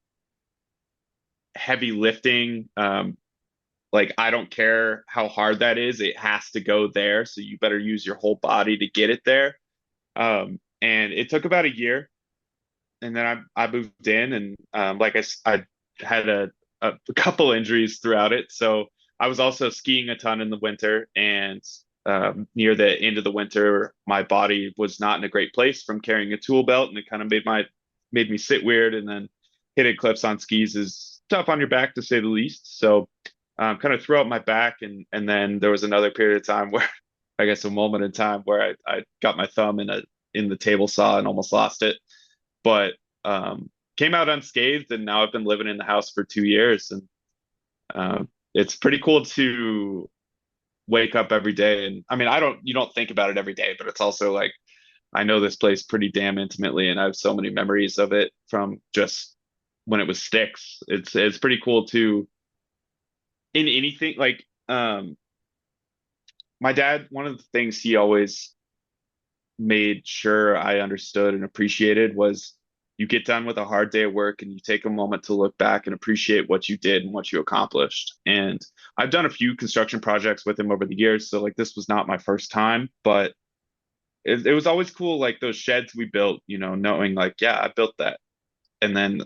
heavy lifting. Like I don't care how hard that is, it has to go there. So you better use your whole body to get it there. And it took about a year, and then I moved in, and I had a couple injuries throughout it. So I was also skiing a ton in the winter, and near the end of the winter, my body was not in a great place from carrying a tool belt, and it kind of made me sit weird. And then hitting cliffs on skis is tough on your back to say the least. So kind of threw out my back, and then there was another period of time where I guess a moment in time where I got my thumb in the table saw and almost lost it, but came out unscathed, and now I've been living in the house for 2 years, and it's pretty cool to wake up every day. And I mean, you don't think about it every day, but it's also like I know this place pretty damn intimately, and I have so many memories of it from just when it was sticks. It's pretty cool to in anything like my dad. One of the things he always made sure I understood and appreciated was you get done with a hard day of work and you take a moment to look back and appreciate what you did and what you accomplished. And I've done a few construction projects with him over the years. So like this was not my first time, but it was always cool. Like those sheds we built, knowing like, yeah, I built that. And then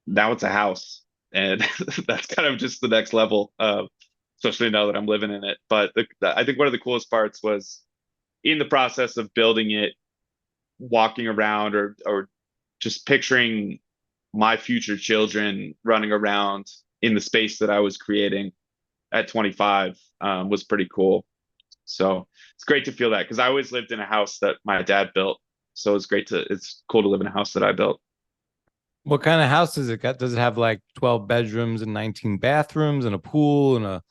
now it's a house. And that's kind of just the next level, especially now that I'm living in it. But I think one of the coolest parts was in the process of building it, walking around or just picturing my future children running around in the space that I was creating at 25 was pretty cool. So it's great to feel that because I always lived in a house that my dad built. So it's cool to live in a house that I built. What kind of house does it got? Does it have like 12 bedrooms and 19 bathrooms and a pool and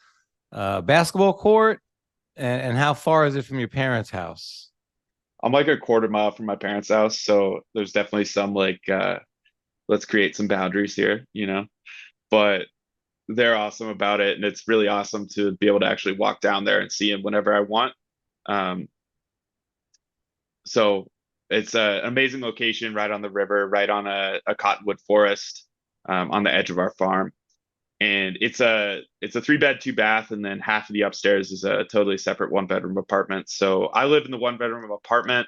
a basketball court? And how far is it from your parents' house? I'm like a quarter mile from my parents' house. So there's definitely some like, let's create some boundaries here. But they're awesome about it. And it's really awesome to be able to actually walk down there and see them whenever I want. Um, so it's an amazing location right on the river, right on a cottonwood forest on the edge of our farm. And it's a 3 bed, 2 bath, and then half of the upstairs is a totally separate 1 bedroom apartment. So I live in the 1 bedroom apartment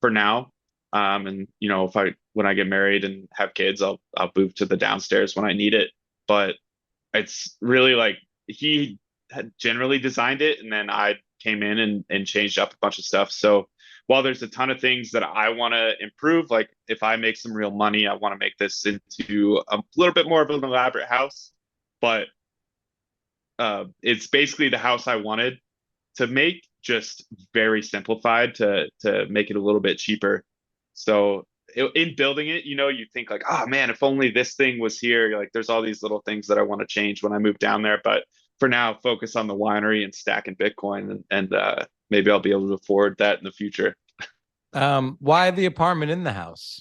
for now. And if when I get married and have kids, I'll move to the downstairs when I need it. But it's really like he had generally designed it, and then I came in and changed up a bunch of stuff. So while there's a ton of things that I want to improve, like if I make some real money, I want to make this into a little bit more of an elaborate house. But it's basically the house I wanted to make, just very simplified to make it a little bit cheaper. So in building it, you think like, oh man, if only this thing was here. Like there's all these little things that I want to change when I move down there. But for now, focus on the winery and stacking Bitcoin, and maybe I'll be able to afford that in the future. Why the apartment in the house?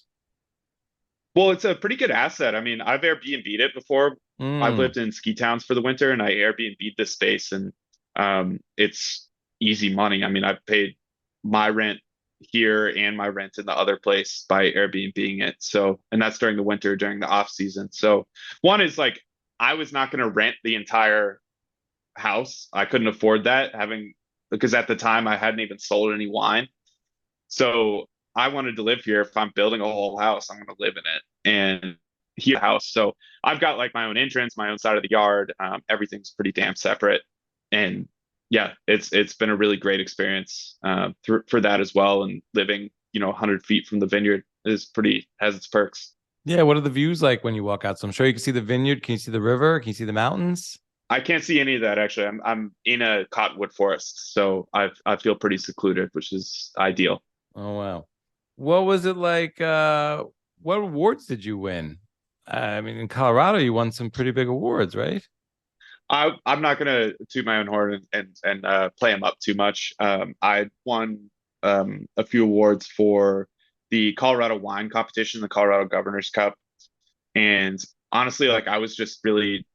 Well, it's a pretty good asset. I mean, I've Airbnb'd it before. I've Mm. lived in ski towns for the winter, and I Airbnb'd this space, and it's easy money. I mean, I've paid my rent here and my rent in the other place by Airbnb-ing it. So, and that's during the winter, during the off season. So one is like, I was not going to rent the entire house. I couldn't afford that because at the time I hadn't even sold any wine. So I wanted to live here. If I'm building a whole house, I'm going to live in it and here house. So I've got like my own entrance, my own side of the yard. Everything's pretty damn separate. And yeah, it's been a really great experience for that as well. And living, 100 feet from the vineyard has its perks. Yeah, what are the views like when you walk out? So I'm sure you can see the vineyard. Can you see the river? Can you see the mountains? I can't see any of that actually. I'm in a cottonwood forest, so I feel pretty secluded, which is ideal. Oh wow. What was it like? What awards did you win? I mean, in Colorado, you won some pretty big awards, right? I'm not gonna toot my own horn and play him up too much. I won a few awards for the Colorado wine competition, the Colorado Governor's Cup, and honestly, like I was just really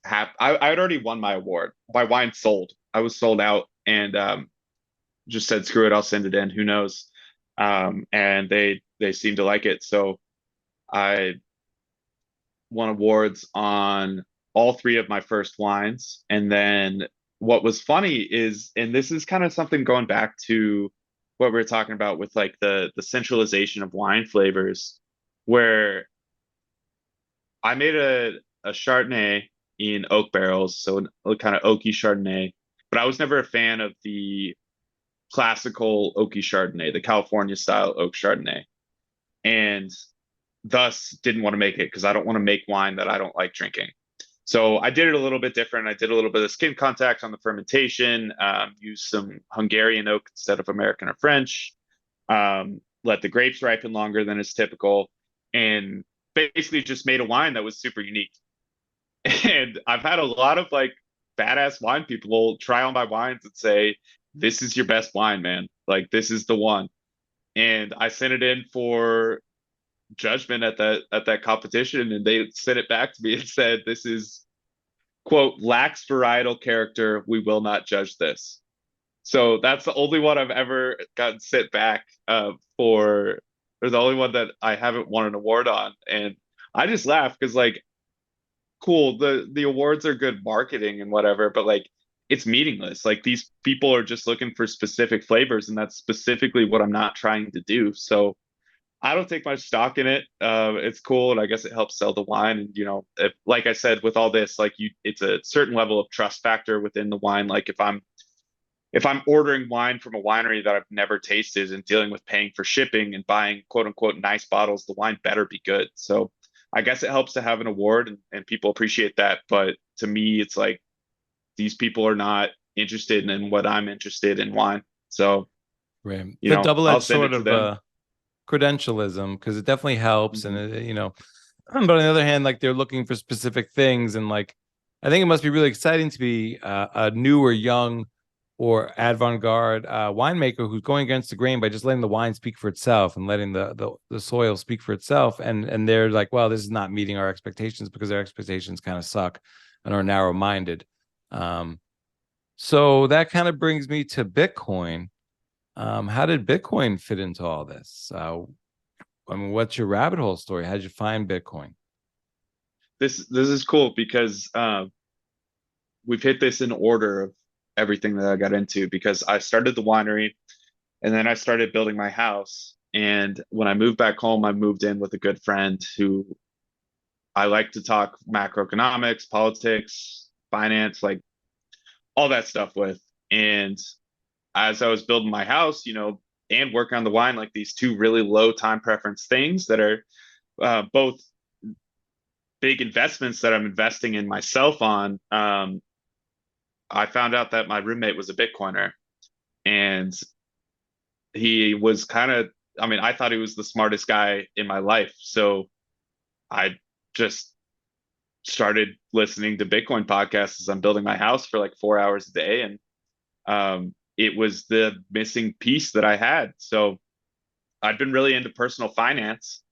happy. I had already won my award. My wine sold. I was sold out, and just said, "Screw it, I'll send it in. Who knows?" And they seemed to like it, so I won awards on all three of my first wines. And then what was funny is, and this is kind of something going back to what we were talking about with like the centralization of wine flavors, where I made a Chardonnay in oak barrels, so a kind of oaky Chardonnay, but I was never a fan of the classical oaky Chardonnay, the California style oak Chardonnay, and thus didn't want to make it because I don't want to make wine that I don't like drinking. So I did it a little bit different. I did a little bit of skin contact on the fermentation, used some Hungarian oak instead of American or French, let the grapes ripen longer than is typical, and basically just made a wine that was super unique. And I've had a lot of like badass wine people try on my wines and say, "This is your best wine, man. Like this is the one." And I sent it in for judgment at that competition, and they sent it back to me and said, "This is quote lacks varietal character. We will not judge this." So that's the only one I've ever gotten sent back for, or the only one that I haven't won an award on. And I just laugh because like, cool, the awards are good marketing and whatever, but like it's meaningless. Like these people are just looking for specific flavors, and that's specifically what I'm not trying to do. So I don't take much stock in it. It's cool, and I guess it helps sell the wine. And like I said, with all this, like it's a certain level of trust factor within the wine. Like if I'm ordering wine from a winery that I've never tasted and dealing with paying for shipping and buying quote unquote nice bottles, the wine better be good. So I guess it helps to have an award, and people appreciate that. But to me, it's like these people are not interested in what I'm interested in wine. So, Right. The I'll double-edged send sort it to of them. credentialism, because it definitely helps. Mhm. And, but on the other hand, like they're looking for specific things. And like, I think it must be really exciting to be a new or young or avant-garde winemaker who's going against the grain by just letting the wine speak for itself and letting the soil speak for itself. And they're like, well, this is not meeting our expectations because our expectations kind of suck and are narrow-minded. So that kind of brings me to Bitcoin. How did Bitcoin fit into all this? I mean, what's your rabbit hole story? How did you find Bitcoin? This is cool because we've hit this in order of everything that I got into, because I started the winery and then I started building my house. And when I moved back home, I moved in with a good friend who I like to talk macroeconomics, politics, finance, like all that stuff with. And as I was building my house, and working on the wine, like these two really low time preference things that are both big investments that I'm investing in myself on, I found out that my roommate was a Bitcoiner, and he was kind of, I mean, I thought he was the smartest guy in my life. So I just started listening to Bitcoin podcasts as I'm building my house for like 4 hours a day. And it was the missing piece that I had. So I'd been really into personal finance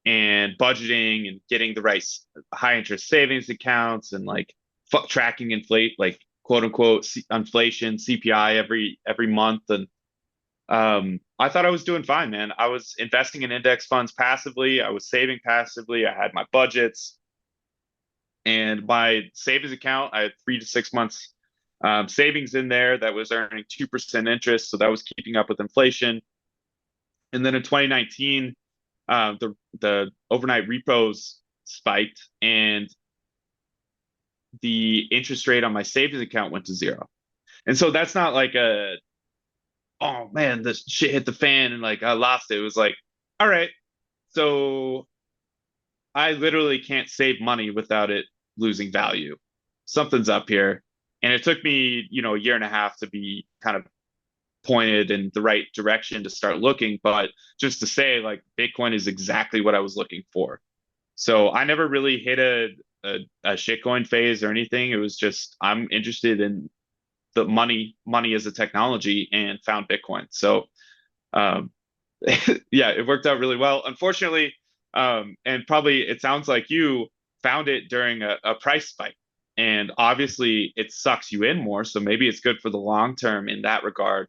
and budgeting and getting the right high interest savings accounts and like tracking quote unquote inflation CPI every month. And I thought I was doing fine, man. I was investing in index funds passively. I was saving passively. I had my budgets and my savings account. I had 3 to 6 months savings in there that was earning 2% interest. So that was keeping up with inflation. And then in 2019, the overnight repos spiked and the interest rate on my savings account went to zero. And so that's not like a, oh man, this shit hit the fan and like I lost it. It was like, all right, so I literally can't save money without it losing value. Something's up here. And it took me, a year and a half to be kind of pointed in the right direction to start looking. But just to say, like, Bitcoin is exactly what I was looking for. So I never really hit a shitcoin phase or anything. It was just I'm interested in the money as a technology and found Bitcoin. So um, yeah, it worked out really well. Unfortunately, and probably it sounds like you found it during a price spike. And obviously it sucks you in more. So maybe it's good for the long term in that regard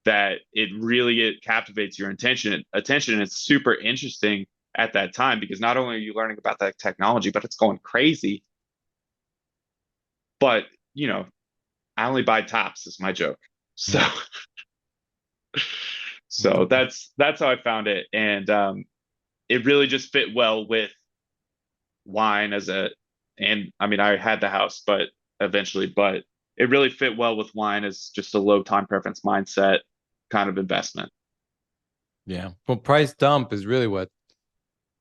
that it captivates your attention. And it's super interesting at that time because not only are you learning about that technology, but it's going crazy. But, I only buy tops is my joke. So so that's how I found it. And it really just fit well with wine and I mean I had the house but it really fit well with wine as just a low time preference mindset kind of investment. Yeah. Well, price dump is really what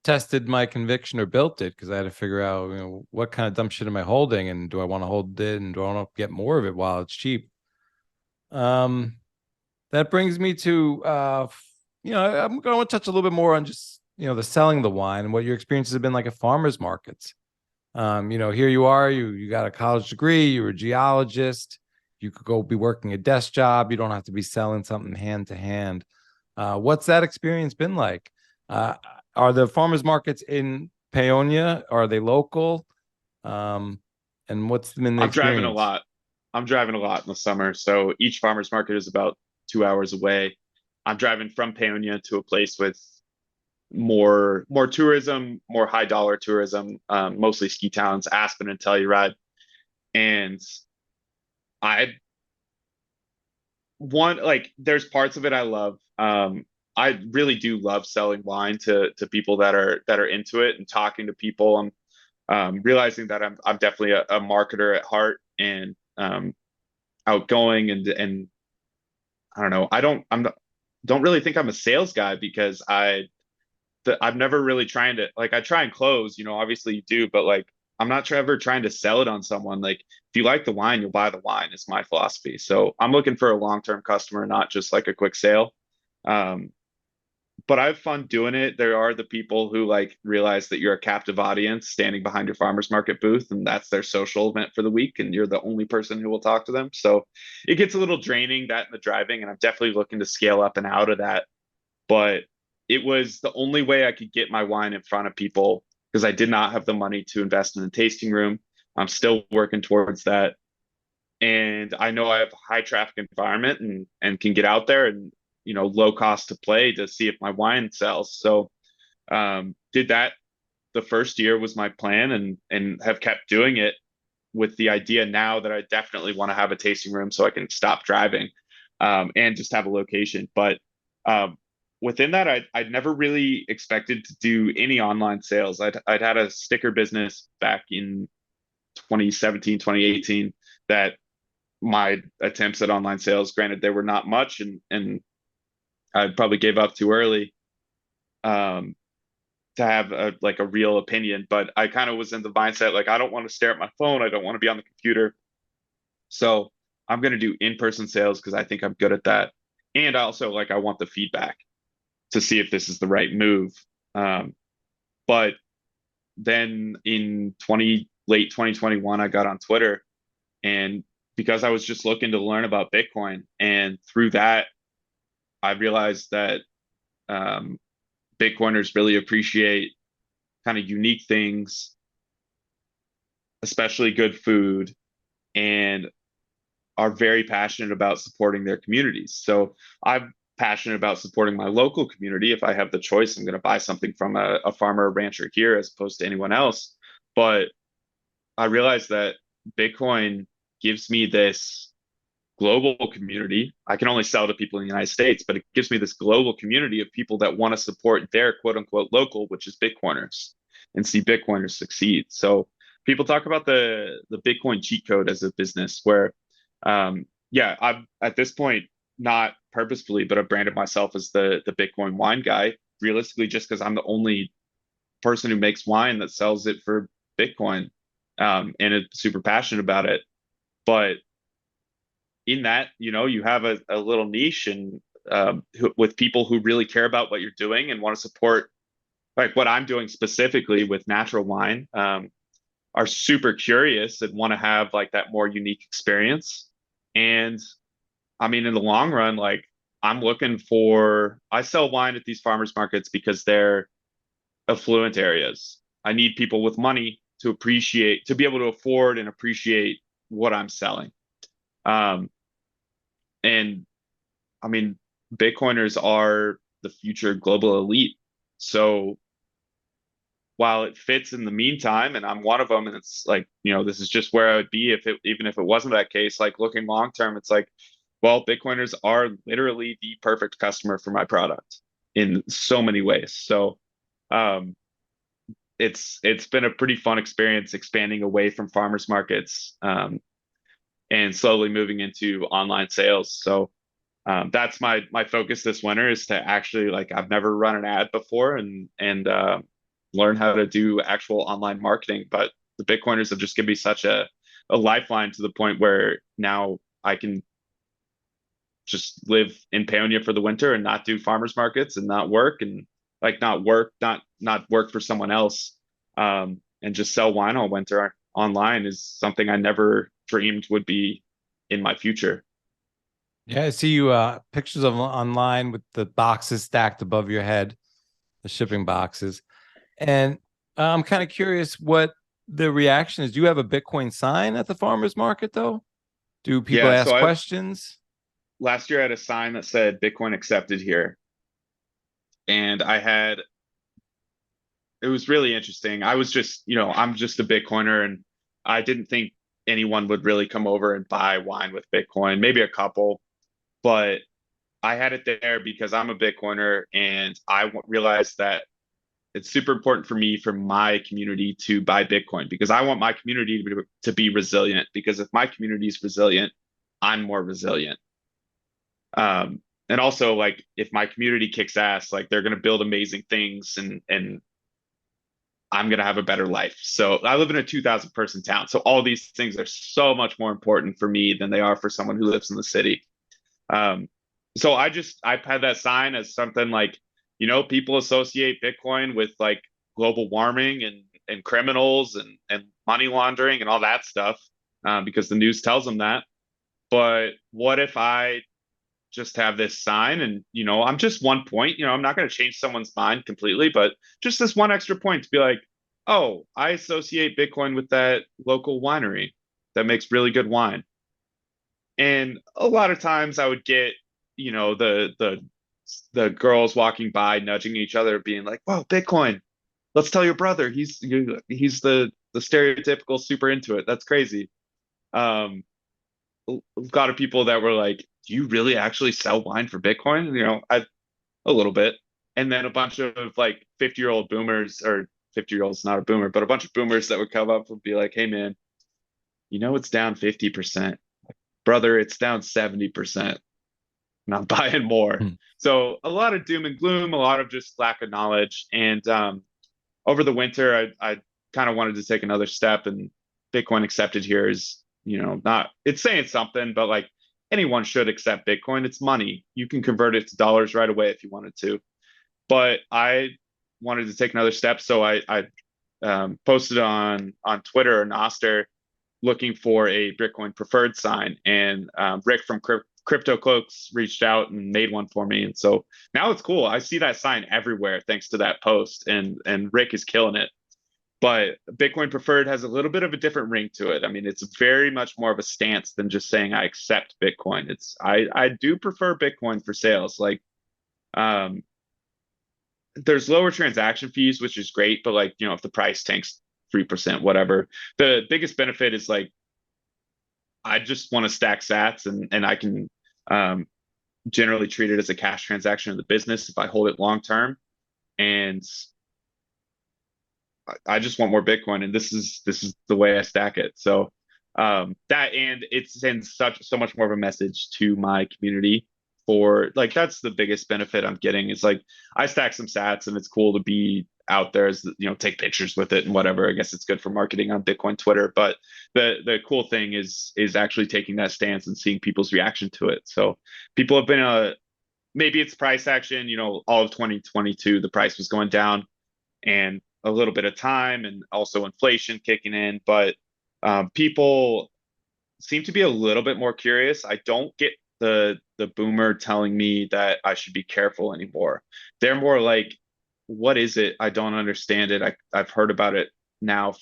tested my conviction or built it because I had to figure out, what kind of dumb shit am I holding and do I want to hold it and do I want to get more of it while it's cheap? Um, that brings me to, I'm going to touch a little bit more on just, the selling of the wine and what your experiences have been like at farmers markets. Here you are, you got a college degree, you're a geologist, you could go be working a desk job, you don't have to be selling something hand to hand. What's that experience been like? Uh, are the farmers markets in Paonia? Are they local? Um, and what's been the I'm driving a experience? lot. I'm driving a lot in the summer. So each farmer's market is about 2 hours away. I'm driving from Paonia to a place with more tourism, more high dollar tourism, mostly ski towns, Aspen and Telluride. And I there's parts of it I love. I really do love selling wine to people that are into it and talking to people. Realizing that I'm definitely a marketer at heart and outgoing and I don't know. Don't really think I'm a sales guy because I've never really trying to like I try and close, obviously you do, but like I'm not ever trying to sell it on someone. Like if you like the wine, you'll buy the wine. It's my philosophy. So I'm looking for a long-term customer, not just like a quick sale. Um, but I have fun doing it. There are the people who like realize that you're a captive audience standing behind your farmers market booth, and that's their social event for the week, and you're the only person who will talk to them. So it gets a little draining that in the driving, and I'm definitely looking to scale up and out of that. But it was the only way I could get my wine in front of people because I did not have the money to invest in a tasting room. I'm still working towards that. And I know I have a high traffic environment and can get out there and low cost to play to see if my wine sells. So did that the first year was my plan and have kept doing it with the idea now that I definitely want to have a tasting room so I can stop driving and just have a location. But um, within that, I'd never really expected to do any online sales. I'd had a sticker business back in 2017, 2018 that my attempts at online sales, granted, they were not much and I probably gave up too early um, to have a real opinion. But I kind of was in the mindset like I don't want to stare at my phone. I don't want to be on the computer. So I'm going to do in-person sales because I think I'm good at that. And also like I want the feedback to see if this is the right move. Um, but then in late 2021, I got on Twitter and because I was just looking to learn about Bitcoin and through that, I realized that um, Bitcoiners really appreciate kind of unique things, especially good food, and are very passionate about supporting their communities. So I've passionate about supporting my local community. If I have the choice, I'm going to buy something from a farmer or rancher here as opposed to anyone else. But I realized that Bitcoin gives me this global community. I can only sell to people in the United States, but it gives me this global community of people that want to support their quote unquote local, which is Bitcoiners, and see Bitcoiners succeed. So people talk about the Bitcoin cheat code as a business where, yeah, I'm at this point, not purposefully, but I've branded myself as the Bitcoin wine guy, realistically, just because I'm the only person who makes wine that sells it for Bitcoin, and is super passionate about it. But in that, you have a little niche and with people who really care about what you're doing and want to support like what I'm doing specifically with natural wine, are super curious and want to have like that more unique experience. And I mean, in the long run, like I sell wine at these farmers markets because they're affluent areas. I need people with money to be able to afford and appreciate what I'm selling. Um, and I mean, Bitcoiners are the future global elite. So while it fits in the meantime, and I'm one of them, and it's like, this is just where I would be even if it wasn't that case, like looking long term, it's like, well, Bitcoiners are literally the perfect customer for my product in so many ways. So, it's been a pretty fun experience expanding away from farmers markets, and slowly moving into online sales. So that's my focus this winter, is to actually, like, I've never run an ad before, and learn how to do actual online marketing. But the Bitcoiners have just given me such a lifeline to the point where now I can just live in Paonia for the winter and not do farmers markets and not work, and like not work for someone else, and just sell wine all winter online is something I never dreamed would be in my future. Yeah, I see you pictures of online with the boxes stacked above your head, the shipping boxes. And I'm kind of curious what the reaction is. Do you have a Bitcoin sign at the farmers market though? Do people Yeah, so ask I questions? last year I had a sign that said Bitcoin accepted here. And it was really interesting. I was just, I'm just a Bitcoiner, and I didn't think anyone would really come over and buy wine with Bitcoin, maybe a couple, but I had it there because I'm a Bitcoiner, and realized that it's super important for me, for my community, to buy Bitcoin, because I want my community to be resilient, because if my community is resilient, I'm more resilient. And also, like, if my community kicks ass, like, they're going to build amazing things, and I'm going to have a better life. So I live in a 2,000 person town. So all these things are so much more important for me than they are for someone who lives in the city. Um, so I've had that sign as something like, people associate Bitcoin with like global warming and criminals and money laundering and all that stuff, because the news tells them that. But what if I just have this sign, and I'm just one point, I'm not going to change someone's mind completely, but just this one extra point to be like, oh, I associate Bitcoin with that local winery that makes really good wine. And a lot of times I would get, the girls walking by nudging each other, being like, "Whoa, Bitcoin! Let's tell your brother. He's the stereotypical super into it. That's crazy." Um, a lot of people that were like, "Do you really actually sell wine for Bitcoin?" A little bit. And then a bunch of like 50-year-old boomers, or 50-year-olds, not a boomer, but a bunch of boomers that would come up and be like, "Hey man, it's down 50%. Brother, it's down 70%. And I'm buying more." Hmm. So a lot of doom and gloom, a lot of just lack of knowledge. And over the winter, I kind of wanted to take another step, and Bitcoin accepted here is, not, it's saying something, but like, anyone should accept Bitcoin. It's money. You can convert it to dollars right away if you wanted to. But I wanted to take another step. So I posted on Twitter or Noster looking for a Bitcoin preferred sign. And Rick from Crypto Cloaks reached out and made one for me. And so now it's cool. I see that sign everywhere thanks to that post, and Rick is killing it. But Bitcoin preferred has a little bit of a different ring to it. I mean, it's very much more of a stance than just saying I accept Bitcoin. I do prefer Bitcoin for sales. Like, Um, there's lower transaction fees, which is great, but like, if the price tanks 3%, whatever, the biggest benefit is like, I just want to stack sats, and I can um, generally treat it as a cash transaction in the business if I hold it long term. And I just want more Bitcoin, and this is the way I stack it. So that, and it sends so much more of a message to my community. For like, that's the biggest benefit I'm getting, is like, I stack some sats and it's cool to be out there, as take pictures with it and whatever. I guess it's good for marketing on Bitcoin Twitter, but the cool thing is actually taking that stance and seeing people's reaction to it. So people have been maybe it's price action. All of 2022 the price was going down, and a little bit of time, and also inflation kicking in. But people seem to be a little bit more curious. I don't get the boomer telling me that I should be careful anymore. They're more like, what is it? I don't understand it. I've heard about it now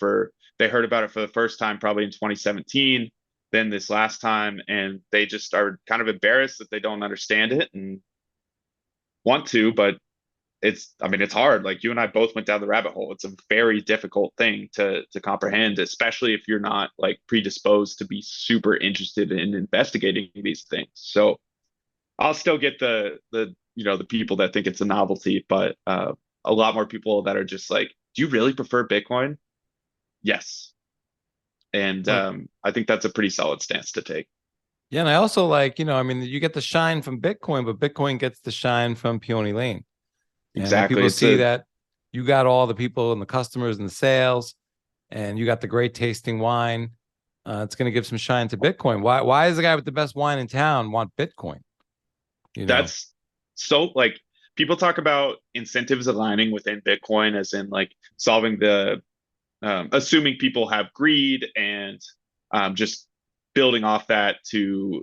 they heard about it for the first time probably in 2017, then this last time, and they just are kind of embarrassed that they don't understand it and want to, but it's hard. Like, you and I both went down the rabbit hole. It's a very difficult thing to comprehend, especially if you're not like predisposed to be super interested in investigating these things. So I'll still get the people that think it's a novelty, but a lot more people that are just like, do you really prefer Bitcoin? Yes. And Well, I think that's a pretty solid stance to take. yeah, and I also like, I mean, you get the shine from Bitcoin, but Bitcoin gets the shine from Peony Lane. And when Exactly. people see that you got all the people and the customers and the sales, and you got the great tasting wine, it's going to give some shine to Bitcoin. Why does the guy with the best wine in town want Bitcoin? You know? That's so, like, people talk about incentives aligning within Bitcoin, as in like solving assuming people have greed, and just building off that to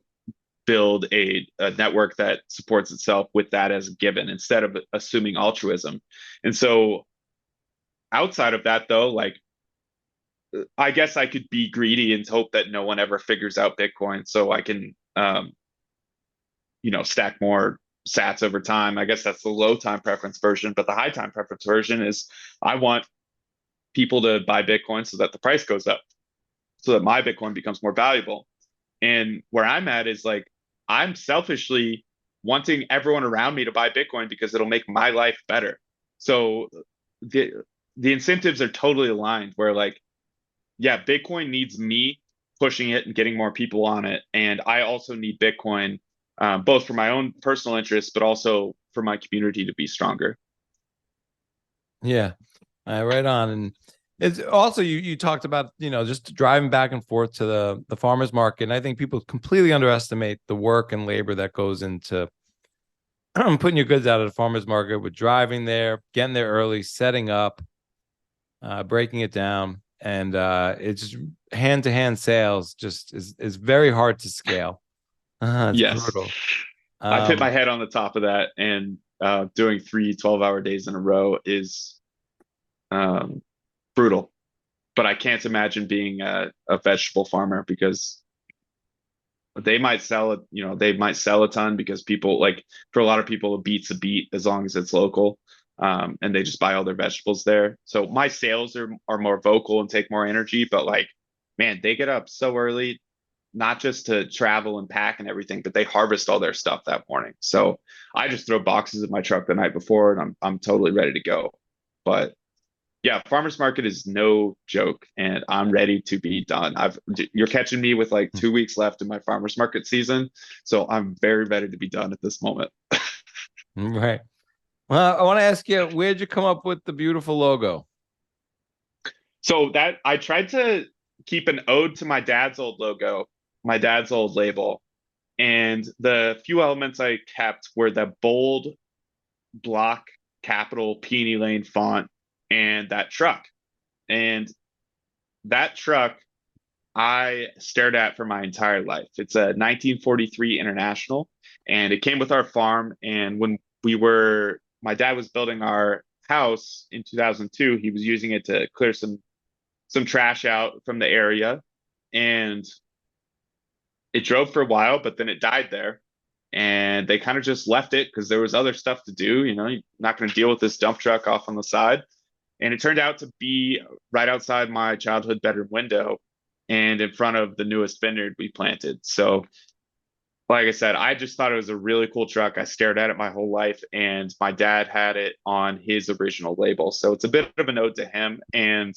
build a network that supports itself with that as a given, instead of assuming altruism. And so outside of that, though, like, I guess I could be greedy and hope that no one ever figures out Bitcoin, so I can stack more sats over time. I guess that's the low time preference version, but the high time preference version is, I want people to buy Bitcoin so that the price goes up, so that my Bitcoin becomes more valuable. And where I'm at is like, I'm selfishly wanting everyone around me to buy Bitcoin because it'll make my life better. So the the incentives are totally aligned, where like, yeah, Bitcoin needs me pushing it and getting more people on it. And I also need Bitcoin, both for my own personal interests, but also for my community to be stronger. Yeah, right on. And it's also, you talked about, just driving back and forth to the farmers market. And I think people completely underestimate the work and labor that goes into putting your goods out at a farmers market, with driving there, getting there early, setting up, breaking it down. And it's just hand to hand sales just is very hard to scale. It's Yes, brutal. I've hit my Um, head on the top of that, and doing 3 12-hour days in a row is um, brutal. But I can't imagine being a vegetable farmer, because they might sell a ton, because people like, for a lot of people, a beet's a beet as long as it's local. And they just buy all their vegetables there. So my sales are more vocal and take more energy, but like, man, they get up so early, not just to travel and pack and everything, but they harvest all their stuff that morning. So I just throw boxes in my truck the night before, and I'm totally ready to go. But yeah, farmers market is no joke, and I'm ready to be done. You're catching me with like 2 weeks left in my farmers market season, so I'm very ready to be done at this moment. right. Well, I want to ask you, where'd you come up with the beautiful logo? So that I tried to keep an ode to my dad's old logo, my dad's old label, and the few elements I kept were the bold block capital Peony Lane font, and that truck. And that truck I stared at for my entire life. It's a 1943 International, and it came with our farm. And when my dad was building our house in 2002, he was using it to clear some trash out from the area, and it drove for a while, but then it died there. and they kind of just left it because there was other stuff to do. You know, you're not going to deal with this dump truck off on the side. And it turned out to be right outside my childhood bedroom window and in front of the newest vineyard we planted. So, like I said, I just thought it was a really cool truck. I stared at it my whole life, and my dad had it on his original label. So it's a bit of an ode to him. And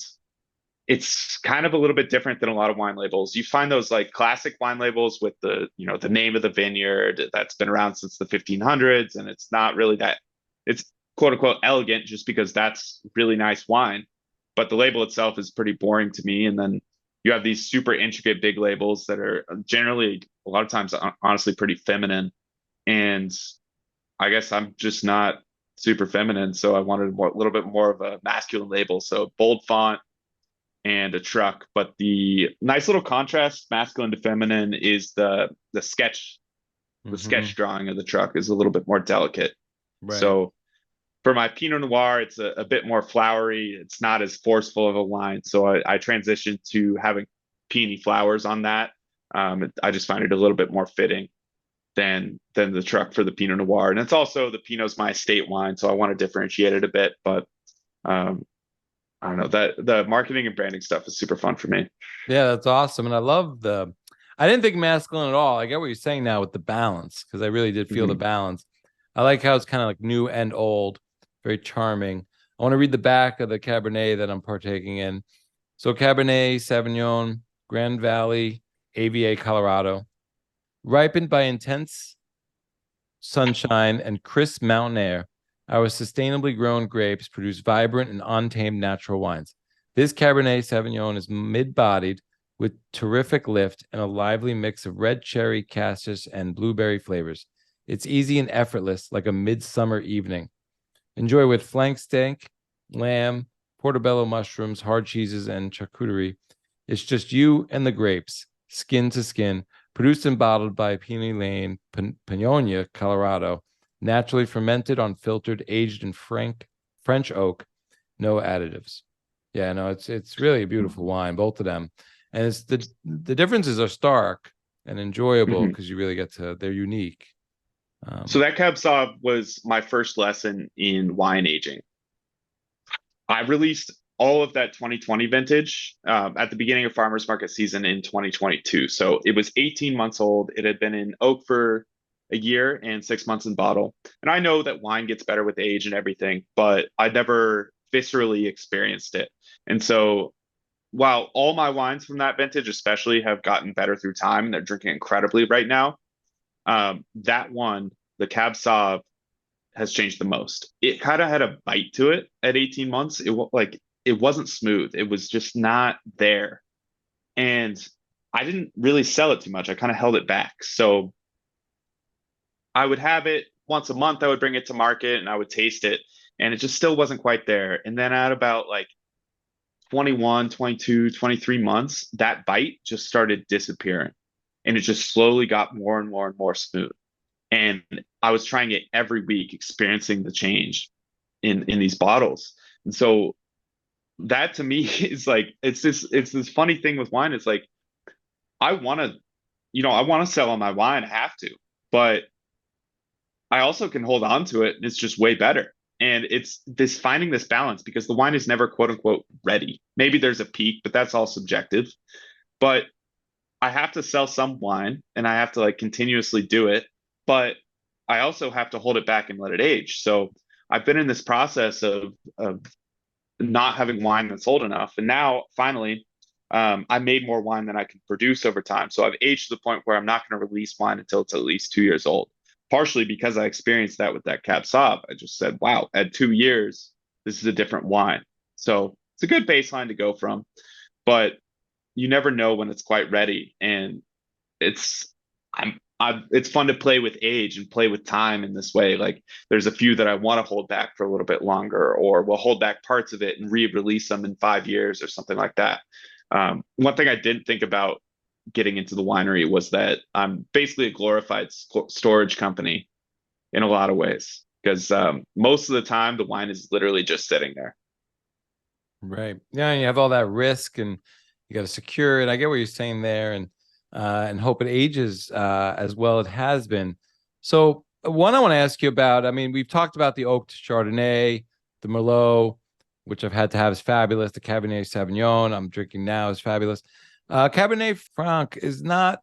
it's kind of a little bit different than a lot of wine labels. You find those like classic wine labels with the, you know, the name of the vineyard that's been around since the 1500s, and it's not really that, it's quote unquote elegant just because that's really nice wine, but the label itself is pretty boring to me. And then you have these super intricate big labels that are generally a lot of times honestly pretty feminine, and I guess I'm just not super feminine, so I wanted a little bit more of a masculine label, so bold font and a truck. But the nice little contrast, masculine to feminine, is the sketch, the sketch drawing of the truck is a little bit more delicate. Right. So for my Pinot Noir, it's a bit more flowery. It's not as forceful of a wine. So I transitioned to having peony flowers on that. I just find it a little bit more fitting than the truck for the Pinot Noir. And it's also, the Pinot's my estate wine, so I want to differentiate it a bit. But I don't know, that the marketing and branding stuff is super fun for me. Yeah, that's awesome. And I love I didn't think masculine at all. I get what you're saying now with the balance, because I really did feel the balance. I like how it's kind of like new and old, very charming. I want to read the back of the Cabernet that I'm partaking in. So Cabernet Sauvignon, Grand Valley, AVA, Colorado, ripened by intense sunshine and crisp mountain air. Our sustainably grown grapes produce vibrant and untamed natural wines. This Cabernet Sauvignon is mid-bodied with terrific lift and a lively mix of red cherry, cassis, and blueberry flavors. It's easy and effortless, like a midsummer evening. Enjoy with flank steak, lamb, portobello mushrooms, hard cheeses, and charcuterie. It's just you and the grapes, skin to skin, produced and bottled by Peony Lane, Paonia, Colorado, naturally fermented, unfiltered, aged in French oak, no additives. Yeah, no, it's really a beautiful wine, both of them. And it's the differences are stark and enjoyable because you really get to, they're unique. So that Cab Sauv was my first lesson in wine aging. I released all of that 2020 vintage at the beginning of farmers market season in 2022. So it was 18 months old. It had been in oak for a year and 6 months in bottle. And I know that wine gets better with age and everything, but I never viscerally experienced it. And so while all my wines from that vintage especially have gotten better through time and they're drinking incredibly right now, that one, the Cab Sauv, has changed the most. It kind of had a bite to it at 18 months. It wasn't smooth. It was just not there. And I didn't really sell it too much. I kind of held it back. So I would have it once a month. I would bring it to market and I would taste it, and it just still wasn't quite there. And then at about like 21, 22, 23 months, that bite just started disappearing, and it just slowly got more and more and more smooth. And I was trying it every week, experiencing the change in these bottles. And so that to me is like, it's this funny thing with wine. It's like, I want to sell on my wine. I have to, but I also can hold on to it, and it's just way better. And it's this finding this balance, because the wine is never quote unquote ready. Maybe there's a peak, but that's all subjective. But I have to sell some wine, and I have to like continuously do it, but I also have to hold it back and let it age. So I've been in this process of not having wine that's old enough. And now finally, I made more wine than I can produce over time. So I've aged to the point where I'm not going to release wine until it's at least 2 years old. Partially because I experienced that with that Cab Sauv. I just said, wow, at 2 years, this is a different wine. So it's a good baseline to go from, but you never know when it's quite ready. And it's fun to play with age and play with time in this way. Like there's a few that I want to hold back for a little bit longer, or we'll hold back parts of it and re-release them in 5 years or something like that. One thing I didn't think about getting into the winery was that I'm basically a glorified storage company in a lot of ways, because most of the time the wine is literally just sitting there. Right. Yeah, and you have all that risk, and you got to secure it. I get what you're saying there, and hope it ages as well it has been. So one I want to ask you about, I mean, we've talked about the oaked Chardonnay, the Merlot, which I've had to have is fabulous. The Cabernet Sauvignon I'm drinking now is fabulous. Cabernet Franc is not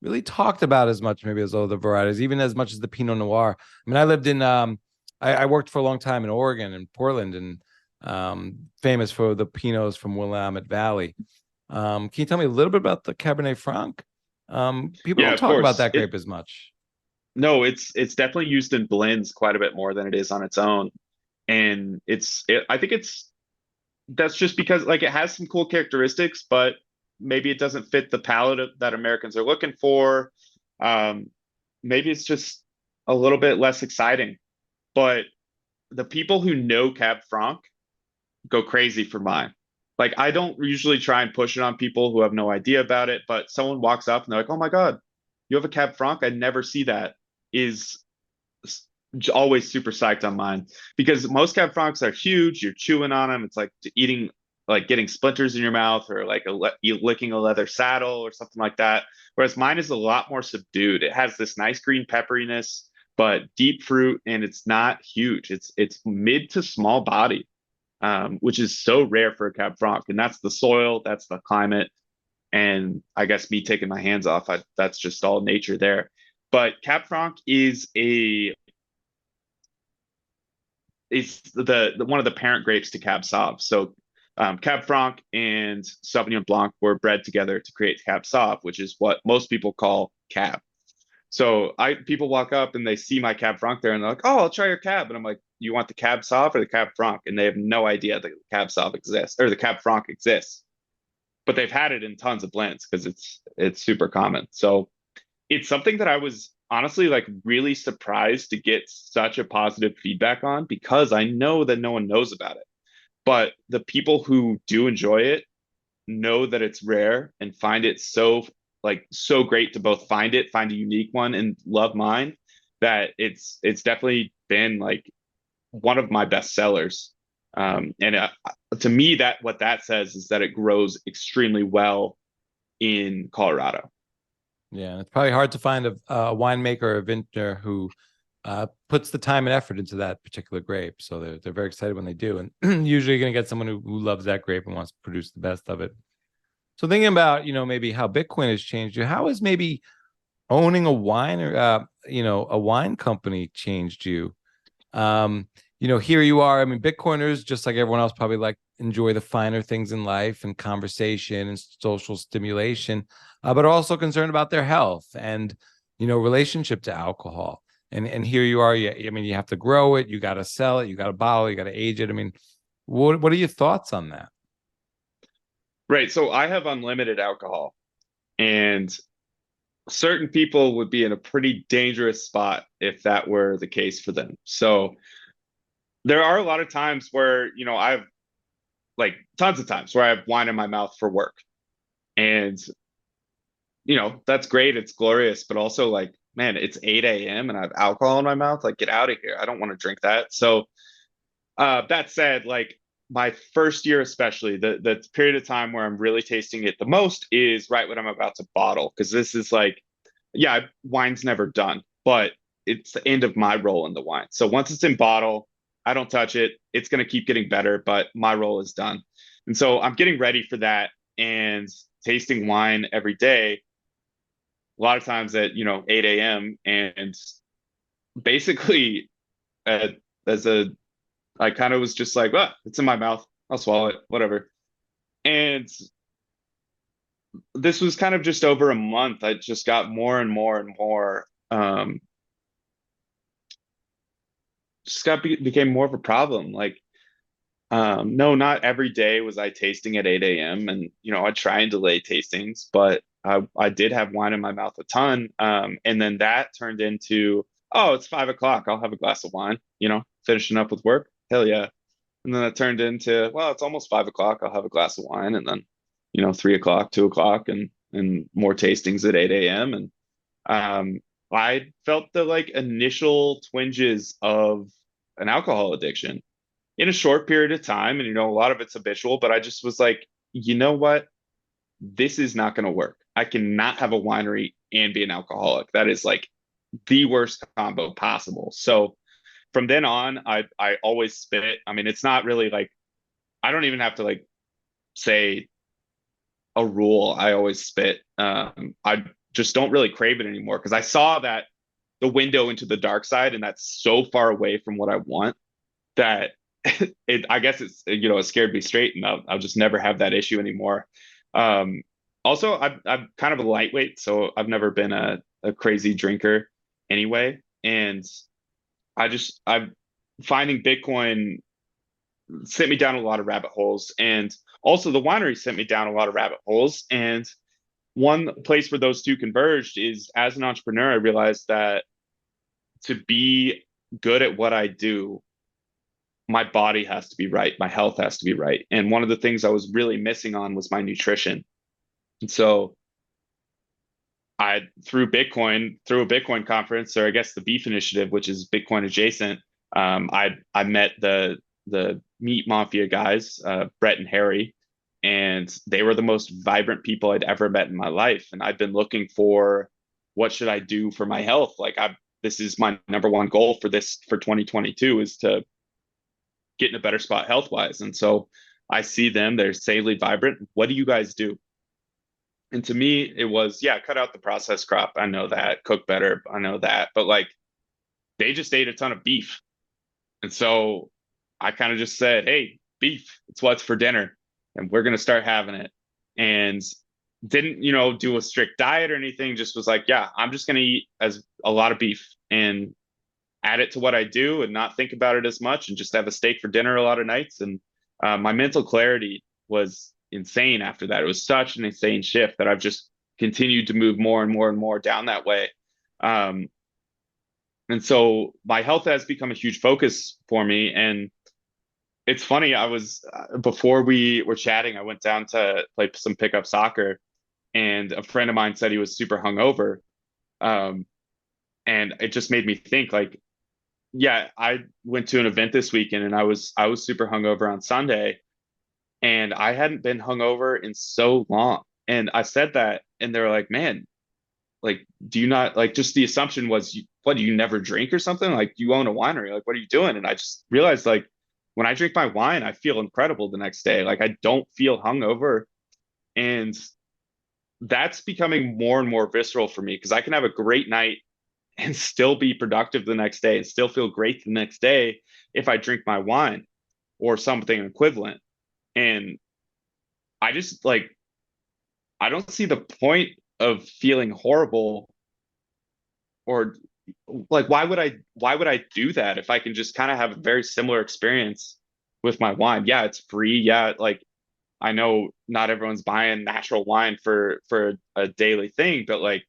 really talked about as much maybe as other varieties, even as much as the Pinot Noir. I mean, I lived in I worked for a long time in Oregon and Portland and famous for the Pinots from Willamette Valley. Can you tell me a little bit about the Cabernet Franc? People Yeah, don't of talk about course. that grape as much. No, it's definitely used in blends quite a bit more than it is on its own. And I think that's just because like it has some cool characteristics, but maybe it doesn't fit the palette that Americans are looking for. Um, Maybe it's just a little bit less exciting. But the people who know Cab Franc go crazy for mine. Like I don't usually try and push it on people who have no idea about it, but someone walks up and they're like, "Oh my God, you have a Cab Franc? I never see that." Is always super psyched on mine because most Cab Francs are huge. You're chewing on them. It's like eating, like getting splinters in your mouth or like you licking a leather saddle or something like that. Whereas mine is a lot more subdued. It has this nice green pepperiness, but deep fruit, and it's not huge. It's mid to small body, which is so rare for a Cab Franc. And that's the soil, that's the climate, and I guess me taking my hands off, that's just all nature there. But Cab Franc is the one of the parent grapes to Cab Sauv. So Cab Franc and Sauvignon Blanc were bred together to create Cab Sauv, which is what most people call Cab. So people walk up and they see my Cab Franc there and they're like, "Oh, I'll try your Cab." And I'm like, "You want the Cab Sauv or the Cab Franc?" And they have no idea that the Cab Sauv exists or the Cab Franc exists. But they've had it in tons of blends because it's super common. So it's something that I was honestly like really surprised to get such a positive feedback on because I know that no one knows about it. But the people who do enjoy it know that it's rare and find it so great to both find it, find a unique one, and love mine that it's definitely been like one of my best sellers. And to me, that what that says is that it grows extremely well in Colorado. Yeah, and it's probably hard to find a winemaker or a vintner who puts the time and effort into that particular grape. So they're very excited when they do, and usually you're going to get someone who loves that grape and wants to produce the best of it. So thinking about maybe how Bitcoin has changed you, how has maybe owning a wine or a wine company changed you? Here you are. I mean, Bitcoiners, just like everyone else, probably like enjoy the finer things in life and conversation and social stimulation, but are also concerned about their health and relationship to alcohol. And here you are. I mean, you have to grow it, you got to sell it, you got to bottle it, you got to age it. I mean, what are your thoughts on that? Right. So I have unlimited alcohol, and certain people would be in a pretty dangerous spot if that were the case for them. So there are a lot of times where, I've like tons of times where I have wine in my mouth for work. And, that's great. It's glorious. But also, like, man, it's 8 a.m. and I have alcohol in my mouth. Like, get out of here. I don't want to drink that. So, that said, like, my first year, especially the period of time where I'm really tasting it the most is right when I'm about to bottle. Cause this is like, yeah, wine's never done, but it's the end of my role in the wine. So once it's in bottle, I don't touch it. It's going to keep getting better, but my role is done. And so I'm getting ready for that and tasting wine every day, a lot of times at, 8 a.m. And basically, uh, as I kind of was just like, well, it's in my mouth. I'll swallow it, whatever. And this was kind of just over a month. I just got more and more and more, became more of a problem. Like, no, not every day was I tasting at 8 a.m. And, I try and delay tastings, but I did have wine in my mouth a ton. And then that turned into, oh, it's 5 o'clock. I'll have a glass of wine, finishing up with work. Hell yeah. And then it turned into, well, it's almost 5 o'clock. I'll have a glass of wine. And then, 3 o'clock, 2 o'clock, and more tastings at 8 a.m. And I felt the like initial twinges of an alcohol addiction in a short period of time. And, a lot of it's habitual, but I just was like, you know what? This is not going to work. I cannot have a winery and be an alcoholic. That is like the worst combo possible. So from then on, I always spit. I mean, it's not really like I don't even have to like say a rule. I always spit. I just don't really crave it anymore because I saw that the window into the dark side, and that's so far away from what I want that I guess it's it scared me straight, and I'll just never have that issue anymore. Also, I'm kind of a lightweight, so I've never been a crazy drinker anyway, and I'm finding Bitcoin sent me down a lot of rabbit holes, and also the winery sent me down a lot of rabbit holes. And one place where those two converged is as an entrepreneur, I realized that to be good at what I do, my body has to be right, my health has to be right. And one of the things I was really missing on was my nutrition. And so I through a Bitcoin conference, or I guess the Beef Initiative, which is Bitcoin adjacent, I met the meat mafia guys, Brett and Harry, and they were the most vibrant people I'd ever met in my life. And I've been looking for what should I do for my health. This is my number one goal for 2022 is to get in a better spot health wise. And so I see them, they're sanely vibrant. What do you guys do? And to me, it was, yeah, cut out the processed crop. I know that. Cook better. I know that. But like, they just ate a ton of beef. And so I kind of just said, hey, beef, it's what's for dinner. And we're going to start having it. And didn't, do a strict diet or anything. Just was like, yeah, I'm just going to eat as a lot of beef and add it to what I do and not think about it as much and just have a steak for dinner a lot of nights. And my mental clarity was insane after that. It was such an insane shift that I've just continued to move more and more and more down that way. And so my health has become a huge focus for me. And it's funny, before we were chatting, I went down to play some pickup soccer, and a friend of mine said he was super hungover. And it just made me think like, yeah, I went to an event this weekend and I was super hungover on Sunday, and I hadn't been hungover in so long. And I said that, and they were like, "Man, like, do you not like?" Just the assumption was, what, do you never drink or something? Like, you own a winery? Like, what are you doing? And I just realized, like, when I drink my wine, I feel incredible the next day. Like, I don't feel hungover, and that's becoming more and more visceral for me because I can have a great night and still be productive the next day and still feel great the next day if I drink my wine or something equivalent. And I just like, I don't see the point of feeling horrible, or like, why would I do that if I can just kind of have a very similar experience with my wine? Yeah, it's free. Yeah, like, I know not everyone's buying natural wine for a daily thing, but like,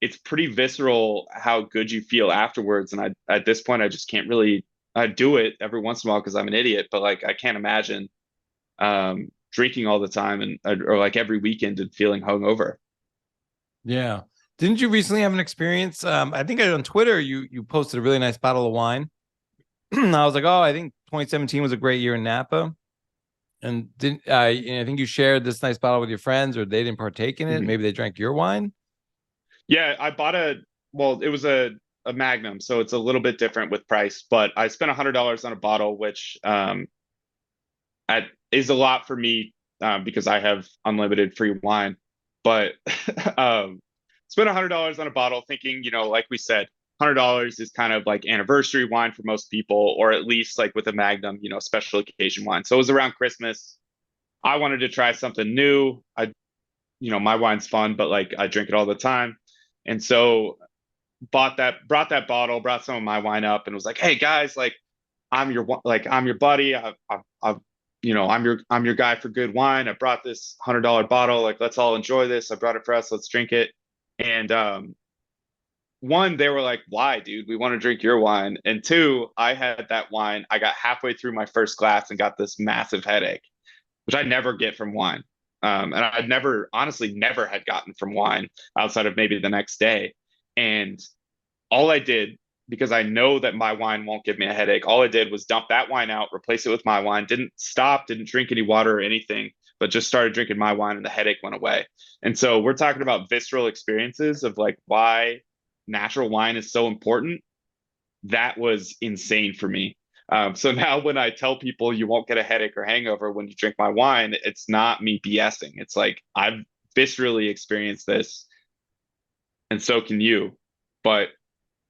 it's pretty visceral how good you feel afterwards. And at this point, I just can't really. I do it every once in a while because I'm an idiot, but like, I can't imagine drinking all the time or like every weekend and feeling hungover. Yeah. Didn't you recently have an experience? I think on Twitter you posted a really nice bottle of wine. I was like, oh, I think 2017 was a great year in Napa. And didn't I think you shared this nice bottle with your friends, or they didn't partake in it? Mhm. Maybe they drank your wine. Yeah, I bought well, it was a Magnum, so it's a little bit different with price, but I spent $100 on a bottle, which is a lot for me because I have unlimited free wine. But spent $100 on a bottle, thinking, like we said, $100 is kind of like anniversary wine for most people, or at least like with a Magnum, special occasion wine. So it was around Christmas. I wanted to try something new. My wine's fun, but like, I drink it all the time. And so brought that bottle, brought some of my wine up, and was like, "Hey guys, like, I'm your buddy. I'm your guy for good wine. I brought this $100 bottle. Like, let's all enjoy this. I brought it for us. Let's drink it." And one, they were like, "Why, dude? We want to drink your wine." And two, I had that wine. I got halfway through my first glass and got this massive headache, which I never get from wine. And I'd honestly, never had gotten from wine outside of maybe the next day. And all I did, because I know that my wine won't give me a headache, all I did was dump that wine out, replace it with my wine, didn't stop, didn't drink any water or anything, but just started drinking my wine, and the headache went away. And so we're talking about visceral experiences of like, why natural wine is so important, that was insane for me. So now when I tell people you won't get a headache or hangover when you drink my wine, it's not me BSing. It's like I've viscerally experienced this, and so can you. But,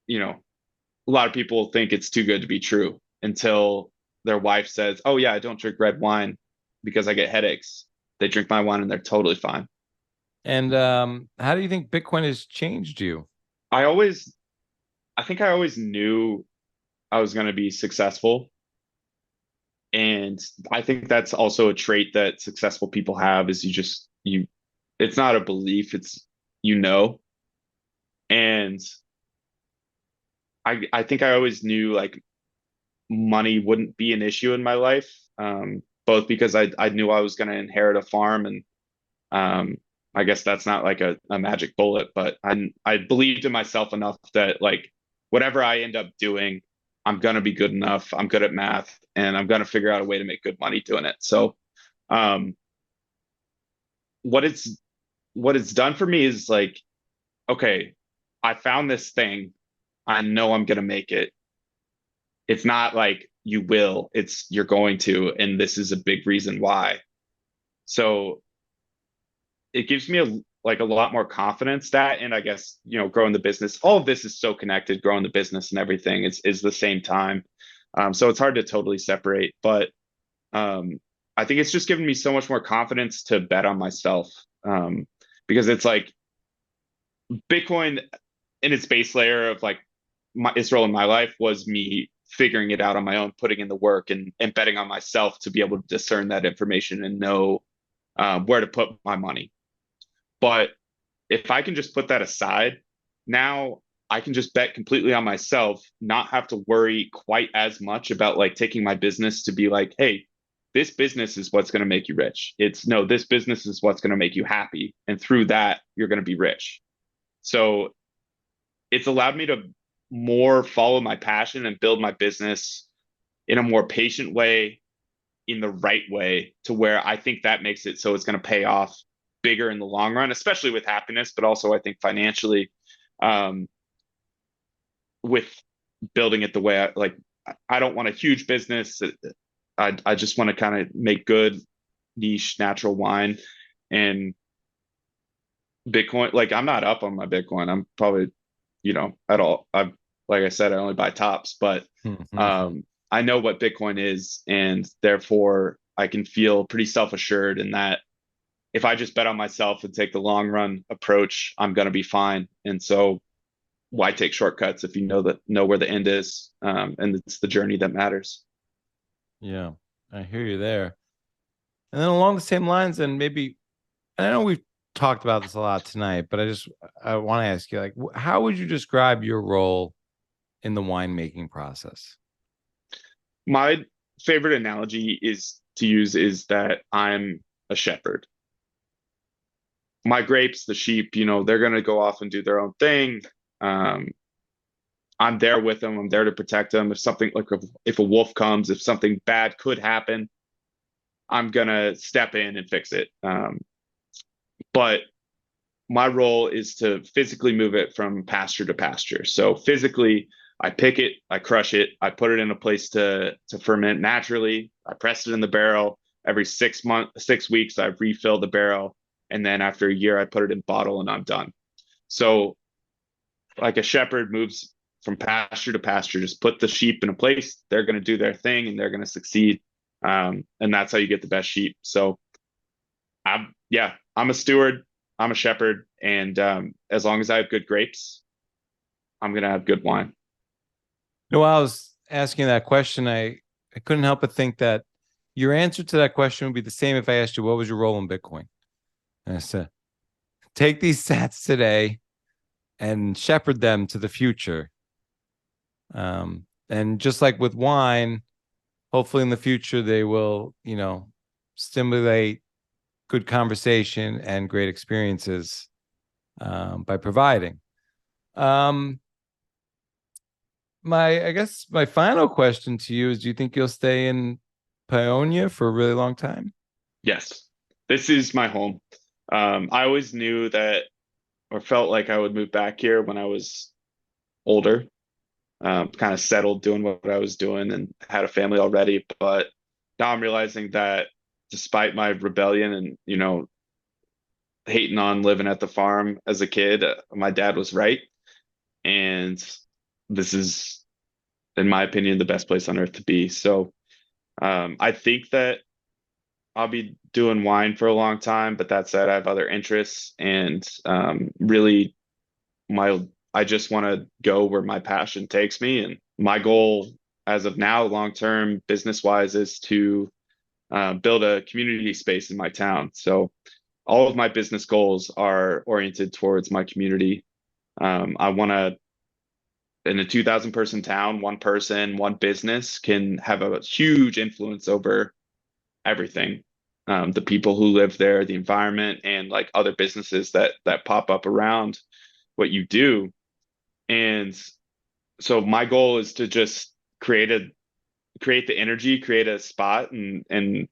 you know, a lot of people think it's too good to be true until their wife says, "Oh yeah, I don't drink red wine because I get headaches." They drink my wine and they're totally fine. And how do you think Bitcoin has changed you? I always, I think I always knew I was going to be successful. And I think that's also a trait that successful people have is it's not a belief, it's, you know. And I think I always knew like money wouldn't be an issue in my life, both because I knew I was going to inherit a farm, and um, I guess that's not like a magic bullet, but I believed in myself enough that like whatever I end up doing, I'm going to be good enough. I'm good at math, and I'm going to figure out a way to make good money doing it. So um, what it's what it's done for me is like, okay, I found this thing. I know I'm going to make it. It's not like you will, it's you're going to, and this is a big reason why. So it gives me a lot more confidence that, and I guess, you know, growing the business, all of this is so connected, growing the business and everything is the same time. So it's hard to totally separate, but I think it's just given me so much more confidence to bet on myself. Because it's like Bitcoin in its base layer of like its role in my life was me figuring it out on my own, putting in the work and betting on myself to be able to discern that information and know where to put my money. But if I can just put that aside, now I can just bet completely on myself, not have to worry quite as much about like taking my business to be like, hey, this business is what's going to make you rich. It's no, this business is what's going to make you happy. And through that, you're going to be rich. So it's allowed me to more follow my passion and build my business in a more patient way, in the right way, to where I think that makes it so it's going to pay off bigger in the long run, especially with happiness, but also I think financially, um, with building it the way I like. I don't want a huge business. I just want to kind of make good niche natural wine. And Bitcoin, like I'm not up on my Bitcoin. I'm probably, you know, at all. I like I said, I only buy tops, but I know what Bitcoin is, and therefore I can feel pretty self-assured in that if I just bet on myself and take the long run approach, I'm gonna be fine. And so why take shortcuts if you know where the end is? And it's the journey that matters. Yeah, I hear you there. And then along the same lines, and maybe I know we've talked about this a lot tonight, but I want to ask you, like, how would you describe your role in the winemaking process? My favorite analogy is to use is that I'm a shepherd. My grapes, the sheep, you know, they're going to go off and do their own thing. Um, I'm there with them. I'm there to protect them. If something like if a wolf comes, if something bad could happen, I'm going to step in and fix it. But my role is to physically move it from pasture to pasture. So physically, I pick it, I crush it, I put it in a place to ferment naturally. I press it in the barrel. Every 6 weeks, I refill the barrel, and then after a year, I put it in bottle, and I'm done. So, like a shepherd moves from pasture to pasture, just put the sheep in a place. They're going to do their thing, and they're going to succeed. And that's how you get the best sheep. So, I'm a steward. I'm a shepherd, and as long as I have good grapes, I'm gonna have good wine. You know, while I was asking that question, I couldn't help but think that your answer to that question would be the same if I asked you what was your role in Bitcoin. And I said, take these sats today and shepherd them to the future. And just like with wine, hopefully in the future they will, you know, stimulate good conversation and great experiences by providing. I guess my final question to you is: do you think you'll stay in Paonia for a really long time? Yes, this is my home. I always knew that, or felt like I would move back here when I was older, kind of settled doing what I was doing and had a family already. But now I'm realizing that despite my rebellion and, hating on living at the farm as a kid, my dad was right. And this is, in my opinion, the best place on earth to be. So I think that I'll be doing wine for a long time, but that said, I have other interests, and really I just want to go where my passion takes me. And my goal as of now, long term, business wise, is to build a community space in my town. So all of my business goals are oriented towards my community. I want to, in a 2,000 person town, one person, one business can have a huge influence over everything. The people who live there, the environment, and like other businesses that pop up around what you do. And so my goal is to just create the energy, create a spot, and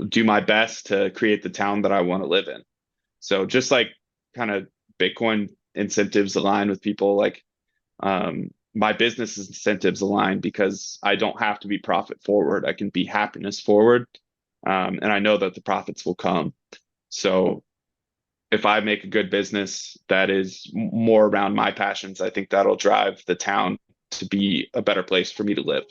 do my best to create the town that I want to live in. So just like kind of Bitcoin incentives align with people, like my business incentives align, because I don't have to be profit forward. I can be happiness forward. And I know that the profits will come. So if I make a good business that is more around my passions, I think that'll drive the town to be a better place for me to live.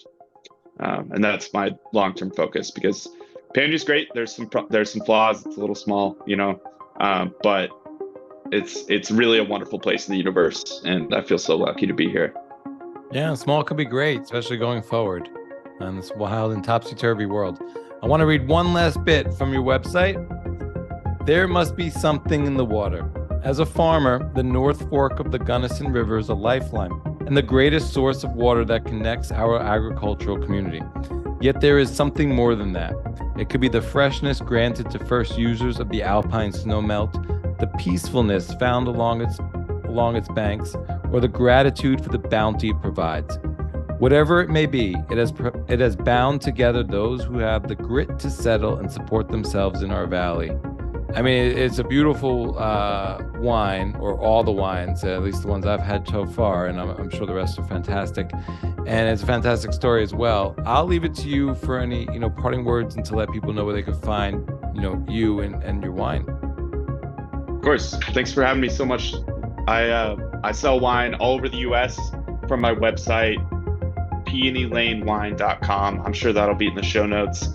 And that's my long-term focus, because Paonia's great. There's some flaws. It's a little small, but it's really a wonderful place in the universe, and I feel so lucky to be here. Yeah, small could be great, especially going forward in this wild and topsy-turvy world. I want to read one last bit from your website. There must be something in the water. As a farmer, the North Fork of the Gunnison River is a lifeline and the greatest source of water that connects our agricultural community. Yet there is something more than that. It could be the freshness granted to first users of the alpine snowmelt, the peacefulness found along its banks, or the gratitude for the bounty it provides. Whatever it may be, it has bound together those who have the grit to settle and support themselves in our valley. I mean, it's a beautiful wine, or all the wines, at least the ones I've had so far, and I'm sure the rest are fantastic. And it's a fantastic story as well. I'll leave it to you for any, parting words, and to let people know where they could find, you and your wine. Of course. Thanks for having me so much. I sell wine all over the U.S. from my website, peonylanewine.com. I'm sure that'll be in the show notes.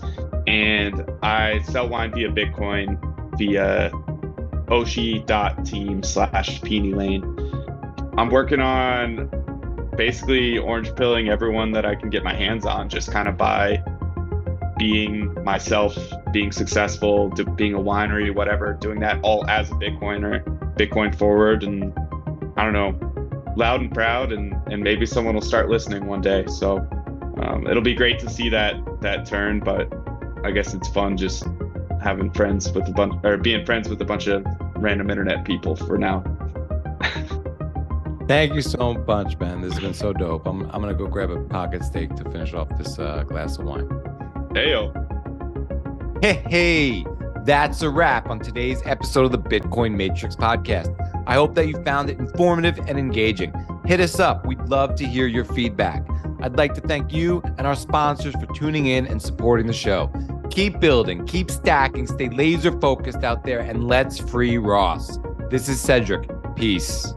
And I sell wine via Bitcoin, via oshi.team/peonylane. I'm working on basically orange pilling everyone that I can get my hands on, just kind of by being myself, being successful, being a winery, whatever, doing that all as a Bitcoiner, Bitcoin forward, and I don't know, loud and proud, and maybe someone will start listening one day. So it'll be great to see that turn, but I guess it's fun just having friends with being friends with a bunch of random internet people for now. Thank you so much, Ben. This has been so dope. I'm gonna go grab a pocket steak to finish off this glass of wine. Heyo. Hey, that's a wrap on today's episode of the Bitcoin Matrix podcast. I hope that you found it informative and engaging. Hit us up. We'd love to hear your feedback. I'd like to thank you and our sponsors for tuning in and supporting the show. Keep building, keep stacking, stay laser focused out there, and let's free Ross. This is Cedric. Peace.